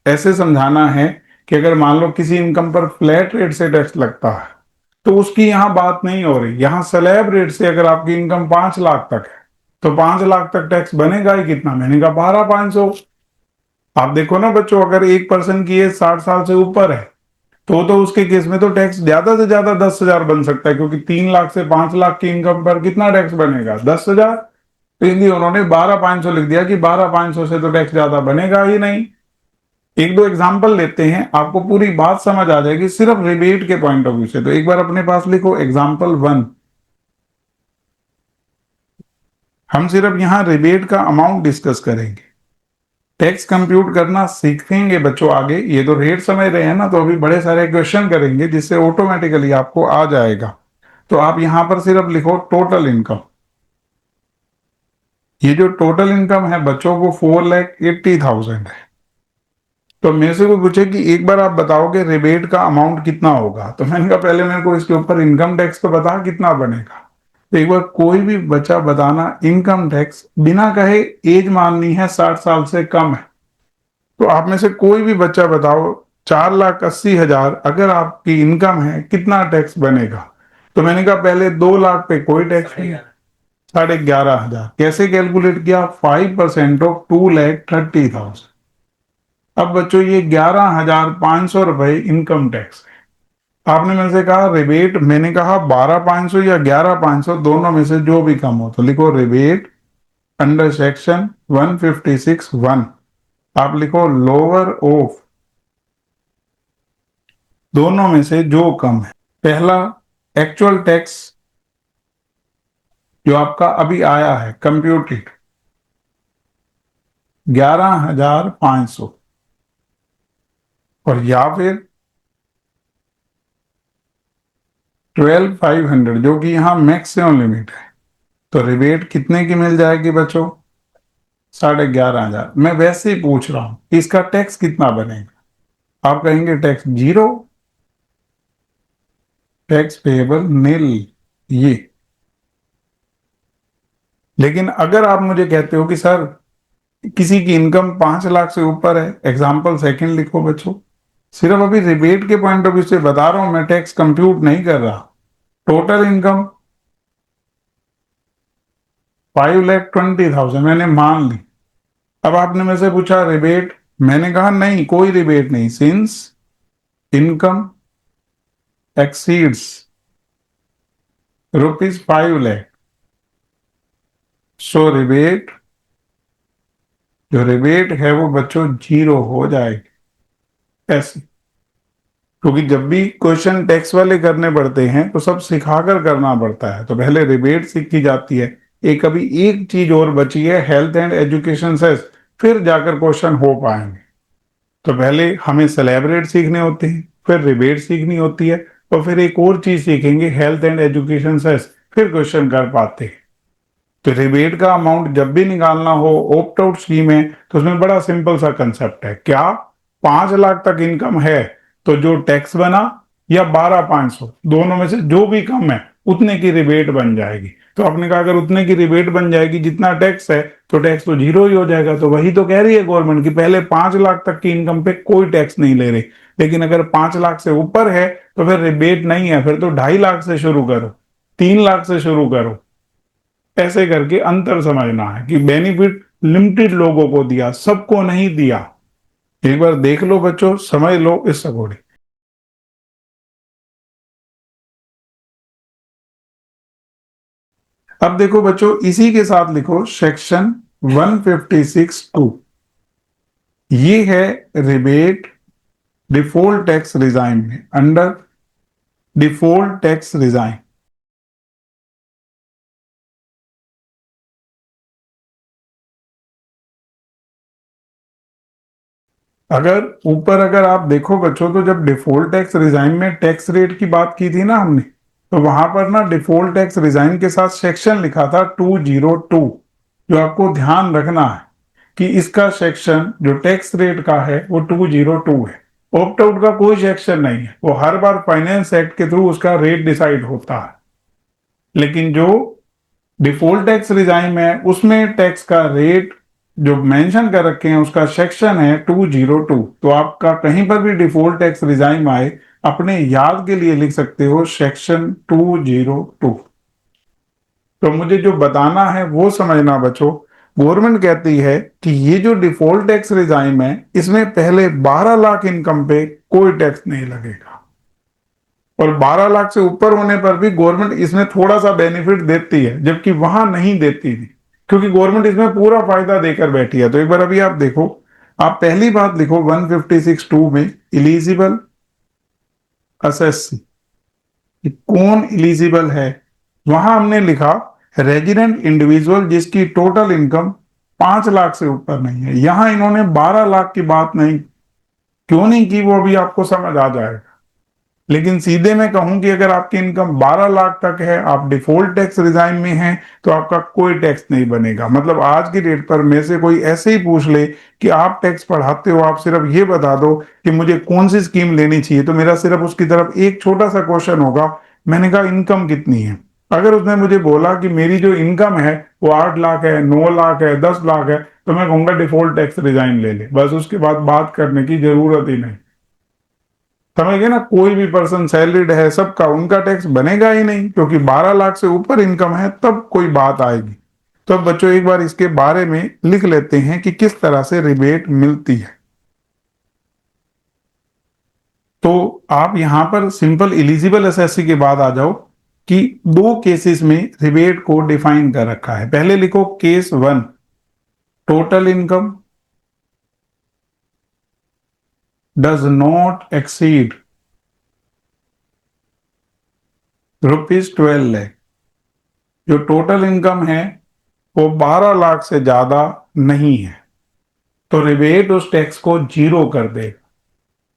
ऐसे समझाना है कि अगर मान लो किसी इनकम पर फ्लैट रेट से टैक्स लगता है तो उसकी यहां बात नहीं हो रही, यहां स्लैब रेट से अगर आपकी इनकम 5 लाख तक है तो 5 लाख तक टैक्स बनेगा ही कितना, मैंने कहा 12,500। आप देखो ना बच्चों, अगर एक पर्सन की एज 60 साल से ऊपर है तो उसके केस में तो टैक्स ज्यादा से ज्यादा 10,000 बन सकता है, क्योंकि 3 लाख से 5 लाख की इनकम पर कितना टैक्स बनेगा, 10,000। तो इसलिए उन्होंने 12,500 लिख दिया कि 12,500 से तो टैक्स ज्यादा बनेगा ही नहीं। एक दो एग्जाम्पल लेते हैं, आपको पूरी बात समझ आ जाएगी सिर्फ रिबेट के पॉइंट ऑफ व्यू से। तो एक बार अपने पास लिखो एग्जाम्पल 1। हम सिर्फ यहां रिबेट का अमाउंट डिस्कस करेंगे, टैक्स कंप्यूट करना सीखेंगे बच्चों आगे। ये तो रेट समझ रहे हैं ना, तो अभी बड़े सारे क्वेश्चन करेंगे जिससे ऑटोमेटिकली आपको आ जाएगा। तो आप यहां पर सिर्फ लिखो टोटल इनकम। ये जो टोटल इनकम है बच्चों वो 4,80,000 है। तो मेरे से कोई पूछे कि एक बार आप बताओगे रिबेट का अमाउंट कितना होगा, तो मैंने कहा पहले मेरे को इसके ऊपर इनकम टैक्स तो बता कितना बनेगा। तो एक बार कोई भी बच्चा बताना इनकम टैक्स बिना कहे एज माननी है 60 साल से कम है। तो आप में से कोई भी बच्चा बताओ 4,80,000 अगर आपकी इनकम है कितना टैक्स बनेगा। तो मैंने कहा पहले 2 लाख पे कोई टैक्स नहीं, 11,500। कैसे कैलकुलेट किया, 5% ऑफ 2,30,000। अब बच्चों ये 11,500 रुपए इनकम टैक्स है। आपने मेरे से कहा रिबेट, मैंने कहा 12,500 या 11,500 दोनों में से जो भी कम हो, तो लिखो रिबेट अंडर सेक्शन 156(1). आप लिखो लोअर ऑफ दोनों में से जो कम है। पहला एक्चुअल टैक्स जो आपका अभी आया है कंप्यूटेड 11,500, और या फिर 12,500 जो कि यहां मैक्सिमम लिमिट है। तो रिबेट कितने की मिल जाएगी बच्चों, 11,500। मैं वैसे ही पूछ रहा हूं कि इसका टैक्स कितना बनेगा। आप कहेंगे टैक्स जीरो, टैक्स पेएबल नील। ये लेकिन अगर आप मुझे कहते हो कि सर किसी की इनकम 5 लाख से ऊपर है, एग्जाम्पल सेकंड लिखो बच्चों। सिर्फ अभी रिबेट के पॉइंट ऑफ व्यू से बता रहा हूं, मैं टैक्स कंप्यूट नहीं कर रहा। टोटल इनकम 5,20,000 मैंने मान ली। अब आपने मेरे से पूछा रिबेट, मैंने कहा नहीं कोई रिबेट नहीं, सिंस इनकम एक्सीड्स ₹5 लाख। सो रिबेट, जो रिबेट है वो बच्चों जीरो हो जाएगी। ऐसे, क्योंकि जब भी क्वेश्चन टैक्स वाले करने पड़ते हैं तो सब सिखाकर करना पड़ता है। तो पहले रिबेट सीखी जाती है। एक अभी एक चीज और बची है, हेल्थ एंड एजुकेशन सेस, फिर जाकर क्वेश्चन हो पाएंगे। तो पहले हमें स्लैब रेट सीखने होते हैं, फिर रिबेट सीखनी होती है, और फिर एक और चीज सीखेंगे हेल्थ एंड एजुकेशन सेस, फिर क्वेश्चन कर पाते हैं। तो रिबेट का अमाउंट जब भी निकालना हो ऑप्ट आउट स्कीम है तो उसमें बड़ा सिंपल सा कंसेप्ट है, क्या 5 लाख तक इनकम है तो जो टैक्स बना, या 12,500 दोनों में से जो भी कम है उतने की रिबेट बन जाएगी। तो आपने कहा अगर उतने की रिबेट बन जाएगी जितना टैक्स है तो टैक्स तो जीरो ही हो जाएगा। तो वही तो कह रही है गवर्नमेंट की पहले 5 लाख तक की इनकम पे कोई टैक्स नहीं ले रही, लेकिन अगर 5 लाख से ऊपर है तो फिर रिबेट नहीं है, फिर तो 2.5 लाख से शुरू करो, 3 लाख से शुरू करो। ऐसे करके अंतर समझना है कि बेनिफिट लिमिटेड लोगों को दिया, सबको नहीं दिया। एक बार देख लो बच्चों, समझ लो इस अकॉर्डिंग। अब देखो बच्चों, इसी के साथ लिखो सेक्शन 156(2). ये है रिबेट डिफॉल्ट टैक्स रिजाइम में, अंडर डिफॉल्ट टैक्स रिजाइम। अगर आप देखो बच्चों, तो जब डिफॉल्ट टैक्स रिजाइम में टैक्स रेट की बात की थी ना हमने, तो वहां पर ना डिफॉल्ट टैक्स रिजाइम के साथ सेक्शन लिखा था 202। जो आपको ध्यान रखना है कि इसका सेक्शन जो टैक्स रेट का है वो 202 है। ऑप्ट आउट का कोई सेक्शन नहीं है, वो हर बार फाइनेंस एक्ट के थ्रू उसका रेट डिसाइड होता है। लेकिन जो डिफॉल्ट टैक्स रिजाइम है उसमें टैक्स का रेट जो मेंशन कर रखे हैं उसका सेक्शन है 202। तो आपका कहीं पर भी डिफॉल्ट टैक्स रिजाइम आए, अपने याद के लिए लिख सकते हो सेक्शन 202। तो मुझे जो बताना है वो समझना बच्चों। गवर्नमेंट कहती है कि ये जो डिफॉल्ट टैक्स रिजाइम है इसमें पहले 12 लाख इनकम पे कोई टैक्स नहीं लगेगा, और 12 लाख से ऊपर होने पर भी गवर्नमेंट इसमें थोड़ा सा बेनिफिट देती है, जबकि वहां नहीं देती थी, क्योंकि गवर्नमेंट इसमें पूरा फायदा देकर बैठी है। तो एक बार अभी आप देखो, आप पहली बात लिखो 156(2) में इलिजिबल असेसी, कौन इलिजिबल है। वहां हमने लिखा रेजिडेंट इंडिविजुअल जिसकी टोटल इनकम 5 लाख से ऊपर नहीं है। यहां इन्होंने 12 लाख की बात नहीं, क्यों नहीं की वो अभी आपको समझ आ जाएगा। लेकिन सीधे मैं कहूं कि अगर आपकी इनकम 12 लाख तक है, आप डिफॉल्ट टैक्स रिजाइम में हैं, तो आपका कोई टैक्स नहीं बनेगा। मतलब आज की डेट पर में से कोई ऐसे ही पूछ ले कि आप टैक्स पढ़ाते हो, आप सिर्फ ये बता दो कि मुझे कौन सी स्कीम लेनी चाहिए, तो मेरा सिर्फ उसकी तरफ एक छोटा सा क्वेश्चन होगा। मैंने कहा इनकम कितनी है। अगर उसने मुझे बोला कि मेरी जो इनकम है वो 8 लाख है, 9 लाख है, 10 लाख है, तो मैं कहूंगा डिफॉल्ट टैक्स रिजाइम ले ले, बस उसके बाद बात करने की जरूरत ही नहीं। समझ गए ना, कोई भी पर्सन सैलरीड है सबका, उनका टैक्स बनेगा ही नहीं, क्योंकि 12 लाख से ऊपर इनकम है तब कोई बात आएगी। तो अब बच्चों एक बार इसके बारे में लिख लेते हैं कि किस तरह से रिबेट मिलती है। तो आप यहां पर सिंपल इलिजिबल एसएससी के बाद आ जाओ कि दो केसेस में रिबेट को डिफाइन कर रखा है। पहले लिखो case 1, total income does not exceed ₹12 lakh. जो टोटल इनकम है वो 12 लाख से ज्यादा नहीं है, तो रिबेट उस टैक्स को जीरो कर दे।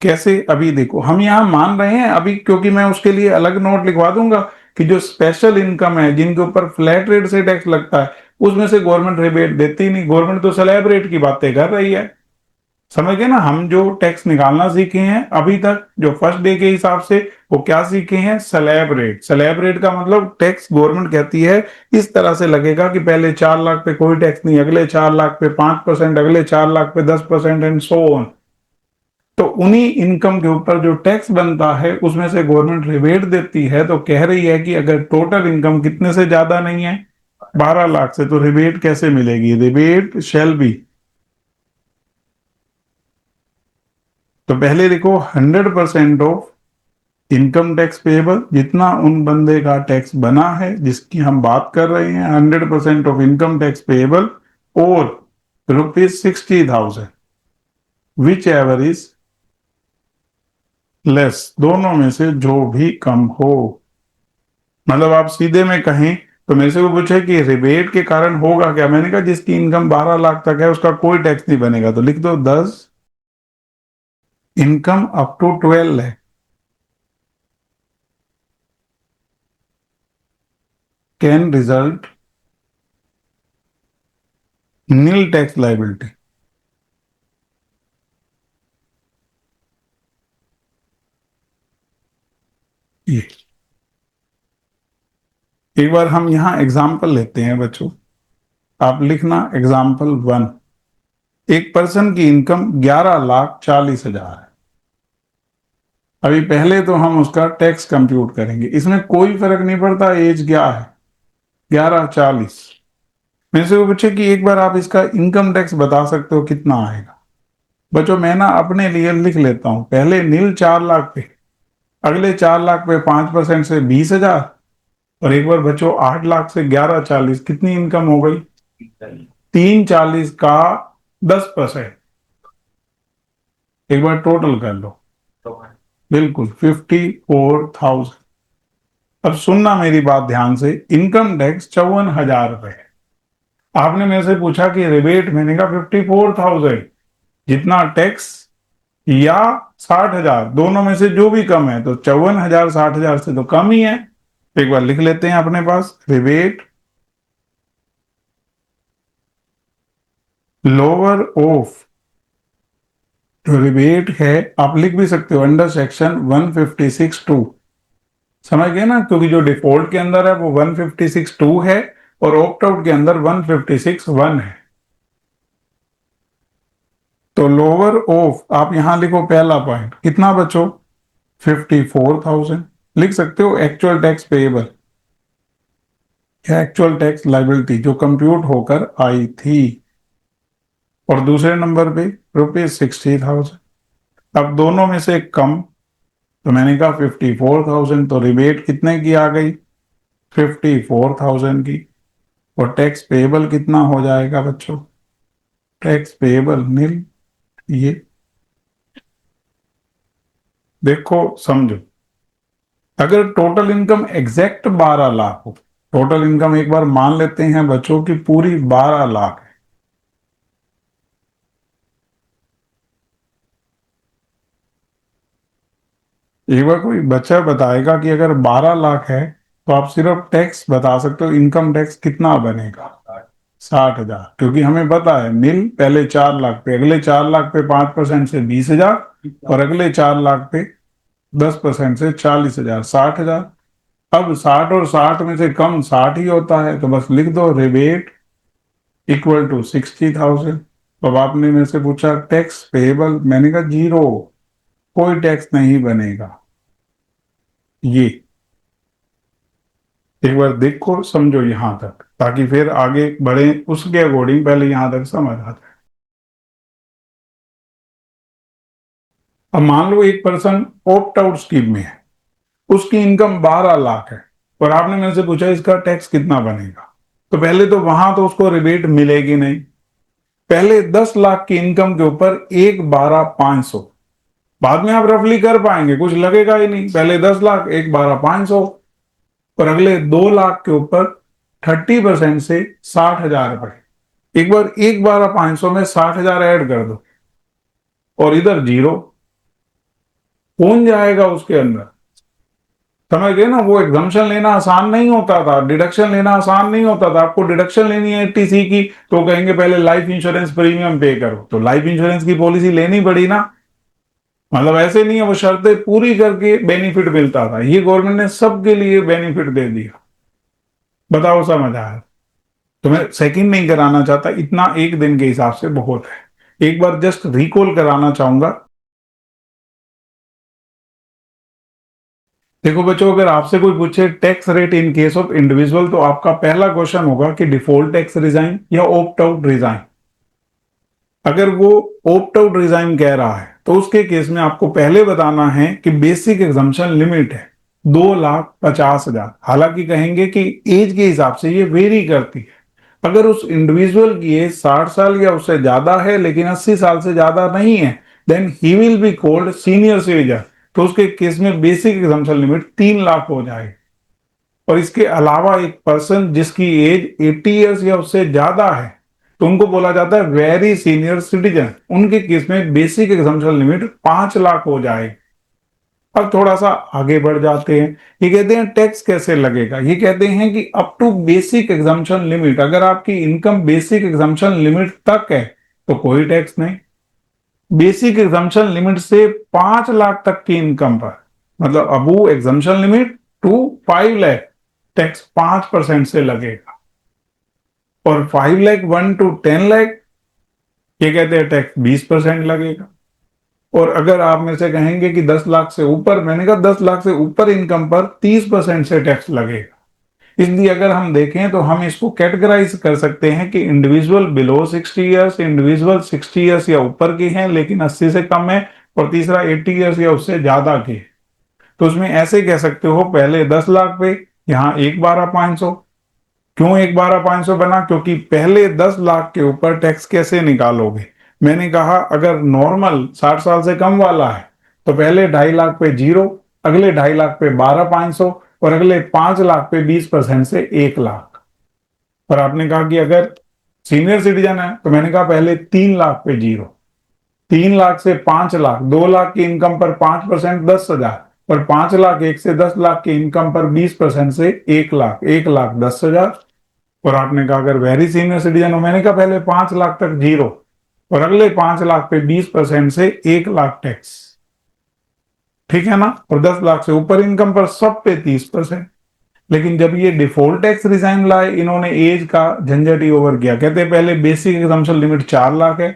कैसे, अभी देखो हम यहां मान रहे हैं अभी, क्योंकि मैं उसके लिए अलग नोट लिखवा दूंगा कि जो स्पेशल इनकम है जिनके ऊपर फ्लैट रेट से टैक्स लगता है उसमें से गवर्नमेंट रिबेट देती नहीं, गवर्नमेंट तो स्लैब रेट की बातें कर रही है। समझ गए ना, हम जो टैक्स निकालना सीखे हैं अभी तक जो फर्स्ट डे के हिसाब से, वो क्या सीखे हैं, स्लैब रेट। स्लैब रेट का मतलब टैक्स गवर्नमेंट कहती है इस तरह से लगेगा कि पहले 4 लाख पे कोई टैक्स नहीं, अगले 4 लाख पे 5%, अगले 4 लाख पे 10%, एंड सो ऑन। तो उन्हीं इनकम के ऊपर जो टैक्स बनता है उसमें से गवर्नमेंट रिबेट देती है। तो कह रही है कि अगर टोटल इनकम कितने से ज्यादा नहीं है, 12 लाख से, तो रिबेट कैसे मिलेगी, रिबेट शैल बी। तो पहले लिखो 100% ऑफ इनकम टैक्स पेएबल, जितना उन बंदे का टैक्स बना है जिसकी हम बात कर रहे हैं, 100% ऑफ इनकम टैक्स पेएबल, और ₹60,000 विच एवर इज लेस, दोनों में से जो भी कम हो। मतलब आप सीधे में कहें तो मेरे से वो पूछे कि रिबेट के कारण होगा क्या, मैंने कहा जिसकी इनकम 12 लाख तक है उसका कोई टैक्स नहीं बनेगा। तो लिख दो 10 income up to 12 lakh can result nil tax liability. ये एक बार हम यहां एग्जाम्पल लेते हैं बच्चों। आप लिखना एग्जाम्पल 1। एक पर्सन की इनकम 11,40,000 है। अभी पहले तो हम उसका टैक्स कंप्यूट करेंगे, इसमें कोई फर्क नहीं पड़ता एज क्या है, 11,40। मेरे से वो पूछे कि एक बार आप इसका इनकम टैक्स बता सकते हो कितना आएगा। बच्चों मैं ना अपने लिए लिख लेता हूं, पहले नील 4 लाख पे, अगले 4 लाख पे 5% से 20,000, और एक बार बच्चों 8 लाख से 1140 कितनी इनकम हो गई? 340 का 10%। एक बार टोटल कर लो। बिल्कुल 54,000। अब सुनना मेरी बात ध्यान से, इनकम टैक्स 54,000 रुपए है। आपने मेरे से पूछा कि रिबेट, मैंने कहा 54,000। जितना टैक्स या 60,000, दोनों में से जो भी कम है, तो 54,000 60,000 से तो कम ही है। एक बार लिख लेते हैं अपने पास, रिबेट लोअर ऑफ, जो रिबेट है आप लिख भी सकते हो अंडर सेक्शन 156(2). समझ गए ना, क्योंकि जो डिफॉल्ट के अंदर है वो 156(2) है और ऑप्ट आउट के अंदर 156(1) है। तो लोअर ऑफ आप यहां लिखो, पहला पॉइंट कितना बच्चों? 54,000। लिख सकते हो एक्चुअल टैक्स पेएबल या एक्चुअल टैक्स लाइबिलिटी जो कंप्यूट होकर आई थी। और दूसरे नंबर पे ₹60,000। अब दोनों में से कम, तो मैंने कहा 54,000, तो रिबेट कितने की आ गई? 54,000 की। और टैक्स पेएबल कितना हो जाएगा बच्चों? टैक्स पेएबल नील। ये देखो समझो, अगर टोटल इनकम एग्जैक्ट 12 लाख हो, टोटल इनकम एक बार मान लेते हैं बच्चों की पूरी 12 लाख है। एक बार कोई बच्चा बताएगा कि अगर 12 लाख है तो आप सिर्फ टैक्स बता सकते हो, इनकम टैक्स कितना बनेगा? 60,000। क्योंकि हमें पता है नील, पहले 4 लाख पे, अगले 4 लाख पे 5% से 20,000 और अगले 4 लाख पे 10% से 40,000, 60,000। अब 60 और 60 में से कम 60 ही होता है, तो बस लिख दो रिबेट इक्वल टू 60,000। अब आपने मेरे से पूछा टैक्स पेएबल, मैंने कहा जीरो, कोई टैक्स नहीं बनेगा। ये एक बार देखो समझो यहां तक, ताकि फिर आगे बढ़े उसके अकॉर्डिंग, पहले यहां तक समझ आ जाए। अब मान लो एक पर्सन ऑप्ट आउट स्कीम में है, उसकी इनकम 12 लाख है और आपने मेरे से पूछा इसका टैक्स कितना बनेगा। तो पहले तो वहां तो उसको रिबेट मिलेगी नहीं। पहले 10 लाख की इनकम के ऊपर 1,12,500, बाद में आप रफली कर पाएंगे, कुछ लगेगा ही नहीं। पहले 10 लाख 1,12,500, और अगले 2 लाख के ऊपर 30% से 60,000 रुपए। एक बार 1,12,500 में 60,000 ऐड कर दो और इधर जीरो। कौन जाएगा उसके अंदर? समझ गए ना, वो एग्जाम्पशन लेना आसान नहीं होता था, डिडक्शन लेना आसान नहीं होता था। आपको डिडक्शन लेनी है टीसी की, तो कहेंगे पहले लाइफ इंश्योरेंस प्रीमियम पे करो, तो लाइफ इंश्योरेंस की पॉलिसी लेनी पड़ी ना। मतलब ऐसे नहीं है वो शर्तें पूरी करके बेनिफिट मिलता था, ये गवर्नमेंट ने सबके लिए बेनिफिट दे दिया। बताओ समझ आया? तो मैं सेकंड नहीं कराना चाहता, इतना एक दिन के हिसाब से बहुत है। एक बार जस्ट रिकॉल कराना चाहूंगा। देखो बच्चों, अगर आपसे कोई पूछे tax rate in case of individual, तो आपका पहला क्वेश्चन होगा कि डिफॉल्ट टैक्स रिजाइन या ऑप्ट आउट रिजाइन। अगर वो ऑप्ट आउट रिजाइन कह रहा है तो उसके केस में आपको पहले बताना है कि बेसिक एग्जम्पशन लिमिट है 2,50,000। हालांकि कहेंगे कि एज के हिसाब से ये वेरी करती है। अगर उस इंडिविजुअल की एज 60 साल या उससे ज्यादा है लेकिन 80 साल से ज्यादा नहीं है, then he will be called senior citizen. तो उसके केस में बेसिक एग्जम्पशन लिमिट 3 लाख हो जाएगी। और इसके अलावा एक पर्सन जिसकी एज 80 ईयर्स या उससे ज्यादा है, तो उनको बोला जाता है वेरी सीनियर सिटीजन। उनके केस में बेसिक एग्जम्पशन लिमिट 5 लाख हो जाएगी। अब थोड़ा सा आगे बढ़ जाते हैं। ये कहते हैं टैक्स कैसे लगेगा। ये कहते हैं कि up to basic exemption limit, अगर आपकी इनकम बेसिक एग्जम्पशन लिमिट तक है तो कोई टैक्स नहीं। बेसिक एग्जम्पशन लिमिट से 5 लाख तक की इनकम पर, मतलब above exemption limit to 5 lakh, tax 5% से लगेगा। और 5 लाख 1 to 10 लाख, ये कहते हैं टैक्स 20% लगेगा। और अगर आप मेरे से कहेंगे कि 10 लाख से ऊपर, मैंने कहा 10 लाख से ऊपर इनकम पर 30% से टैक्स लगेगा। इसलिए अगर हम देखें तो हम इसको कैटेगराइज कर सकते हैं कि individual below 60 years, individual 60 years या ऊपर की हैं लेकिन 80 से कम है, और तीसरा 80 ईयर्स या उससे ज्यादा की है। तो उसमें ऐसे कह सकते हो, पहले 10 लाख पे यहाँ 1,12,500। क्यों 1,12,500 बना? क्योंकि पहले 10 लाख के ऊपर टैक्स कैसे निकालोगे? मैंने कहा अगर नॉर्मल 60 साल से कम वाला है तो पहले 2.5 लाख पे 0, अगले 2.5 लाख पे 12,500 और अगले 5 लाख पे 20% से 1 लाख। और आपने कहा कि अगर सीनियर सिटीजन है तो मैंने कहा पहले 3 लाख पे 0, 3 लाख से 5 लाख, 2 लाख की इनकम पर 5% 10,000 और 5 लाख 1 से 10 लाख की इनकम पर 20% से 1 लाख, 1 लाख 10,000। और आपने कहा अगर वेरी सीनियर सिटीजन हो, मैंने कहा पहले 5 लाख तक 0 और अगले 5 लाख पे 20% से 1 लाख टैक्स। ठीक है ना? और 10 लाख से ऊपर इनकम पर सब पे 30%। लेकिन जब ये डिफॉल्ट टैक्स रिजाइन लाए, इन्होंने एज का झंझट ही ओवर किया। कहते हैं पहले बेसिक एग्जम्पशन लिमिट 4 लाख है,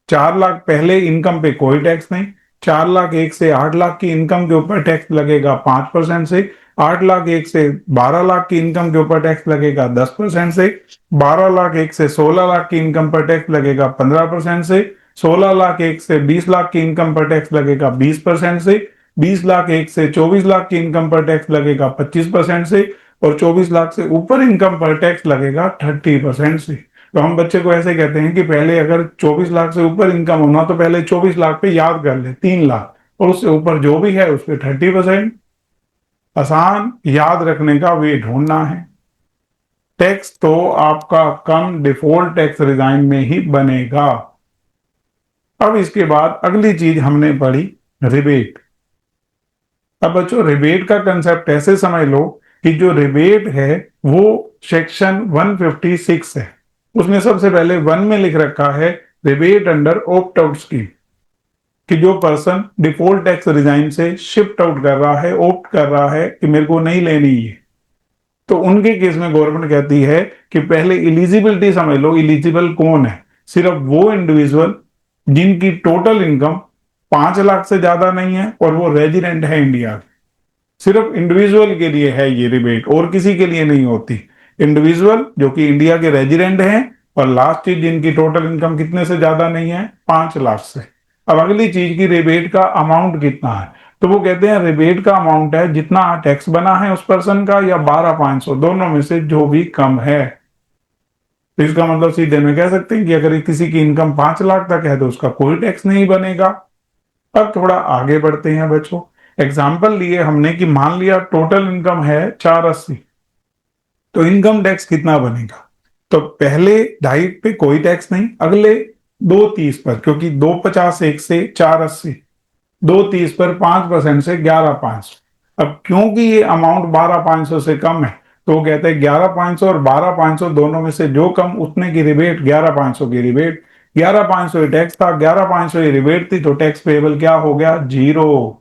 4 लाख पहले इनकम पे कोई टैक्स नहीं, 4 लाख 1 से 8 लाख की इनकम के ऊपर टैक्स लगेगा 5% से, 8 लाख 1 से 12 लाख की इनकम के ऊपर टैक्स लगेगा 10% से, 12 लाख 1 से 16 लाख की इनकम पर टैक्स लगेगा 15% से, 16 लाख 1 से 20 लाख की इनकम पर टैक्स लगेगा 20% से, 20 लाख 1 से 24 लाख की इनकम पर टैक्स लगेगा 25% से और 24 लाख से ऊपर इनकम पर टैक्स लगेगा 30% से। तो हम बच्चे को ऐसे कहते हैं कि पहले अगर 24 लाख से ऊपर इनकम होना तो पहले 24 लाख पे याद कर ले 3 लाख और उससे ऊपर जो भी है उस पर 30%। आसान याद रखने का वे ढूंढना है। टैक्स तो आपका कम डिफॉल्ट टैक्स रिजाइन में ही बनेगा। अब इसके बाद अगली चीज हमने पढ़ी रिबेट। अब बच्चों रिबेट का कंसेप्ट ऐसे समझ लो कि जो रिबेट है वो सेक्शन 156 है। उसमें सबसे पहले 1 में लिख रखा है rebate under opt out scheme, कि जो पर्सन डिफॉल्ट टैक्स रिजाइन से शिफ्ट आउट कर रहा है, ऑप्ट कर रहा है कि मेरे को नहीं लेनी ये, तो उनके केस में गवर्नमेंट कहती है कि पहले इलिजिबिलिटी समझ लो। इलिजिबल कौन है? सिर्फ वो इंडिविजुअल जिनकी टोटल इनकम 5 लाख से ज्यादा नहीं है और वो रेजिडेंट है इंडिया के। सिर्फ इंडिविजुअल के लिए है ये रिबेट, और किसी के लिए नहीं होती। इंडिविजुअल जो कि इंडिया के रेजिडेंट हैं और लास्ट चीज जिनकी टोटल इनकम कितने से ज्यादा नहीं है? 5 लाख से। अब अगली चीज की रिबेट का अमाउंट कितना है, तो वो कहते हैं रिबेट का अमाउंट है जितना टैक्स बना है उस पर्सन का या 12,500, दोनों में से जो भी कम है। तो इसका मतलब सीधे में कह सकते हैं कि अगर किसी की इनकम 5 लाख तक है तो उसका कोई टैक्स नहीं बनेगा। अब थोड़ा आगे बढ़ते हैं बच्चों। एग्जाम्पल लिए हमने कि मान लिया टोटल इनकम है 480, तो इनकम टैक्स कितना बनेगा? तो पहले 2.5 पे कोई टैक्स नहीं, अगले 230 पर, क्योंकि 250 1 से 480, 230 पर 5% से 11,500। अब क्योंकि ये अमाउंट 12,500 से कम है तो वो कहते हैं 11,500 और 12,500 दोनों में से जो कम उतने की रिबेट, 11,500 की रिबेट। 11,500 टैक्स था, 11,500 रिबेट थी, तो टैक्स पेबल क्या हो गया? 0।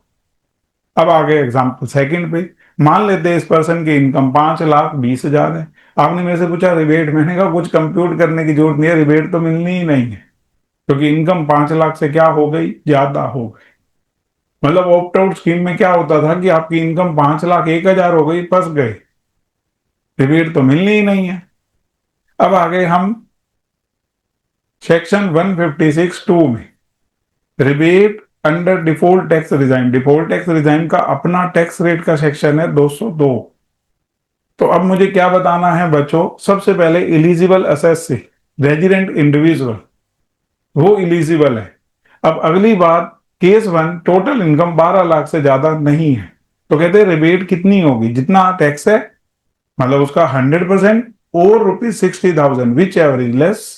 अब आगे एग्जाम्पल सेकंड पे, मान लेते हैं इस पर्सन की इनकम 5,20,000 है। आपने मेरे से पूछा रिबेट, मैंने कहा कुछ कंप्यूट करने की जरूरत नहीं है, रिबेट तो मिलनी ही नहीं है क्योंकि इनकम 5 लाख से क्या हो गई? ज्यादा हो गई। मतलब ऑप्ट आउट स्कीम में क्या होता था कि आपकी इनकम 5,01,000 हो गई, फंस गए, रिबेट तो मिलनी ही नहीं है। अब आ गए हम सेक्शन 156(2) में, rebate under default tax resign. Default tax resign का अपना टैक्स रेट का सेक्शन है 202। तो अब मुझे क्या बताना है बच्चों? सबसे पहले इलिजिबल एसएससी, रेजिडेंट इंडिविजुअल, वो इलिजिबल है। अब अगली बात, केस 1 टोटल इनकम 12 लाख से ज्यादा नहीं है, तो कहते हैं रिबेट कितनी होगी? जितना टैक्स है, मतलब उसका 100% और ₹60,000 विच एवर इज लेस।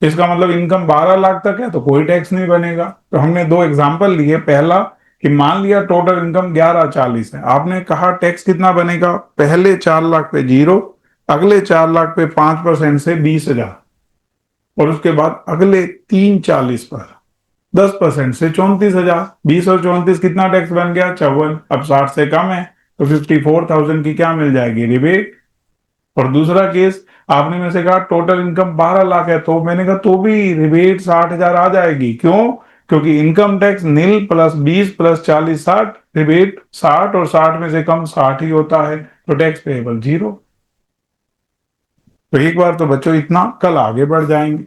इसका मतलब इनकम 12 लाख तक है तो कोई टैक्स नहीं बनेगा। तो हमने दो एग्जांपल लिए। पहला कि मान लिया टोटल इनकम 11,40 है, आपने कहा टैक्स कितना बनेगा? पहले 4 लाख पे 0, अगले 4 लाख पे 5% से 20,000 और उसके बाद अगले 340 पर 10% से 34,000। 20 और 34 कितना टैक्स बन गया? 54। अब 60 से कम है तो 54,000 की क्या मिल जाएगी? रिबेट। और दूसरा केस, आपने मेरे से कहा टोटल इनकम 12 लाख है, तो मैंने कहा तो भी रिबेट 60,000 आ जाएगी। क्यों? क्योंकि इनकम टैक्स नील प्लस 20 प्लस 40 60, रिबेट 60 और 60 में से कम 60 ही होता है, तो टैक्स पेएबल 0। तो एक बार तो बच्चों इतना, कल आगे बढ़ जाएंगे।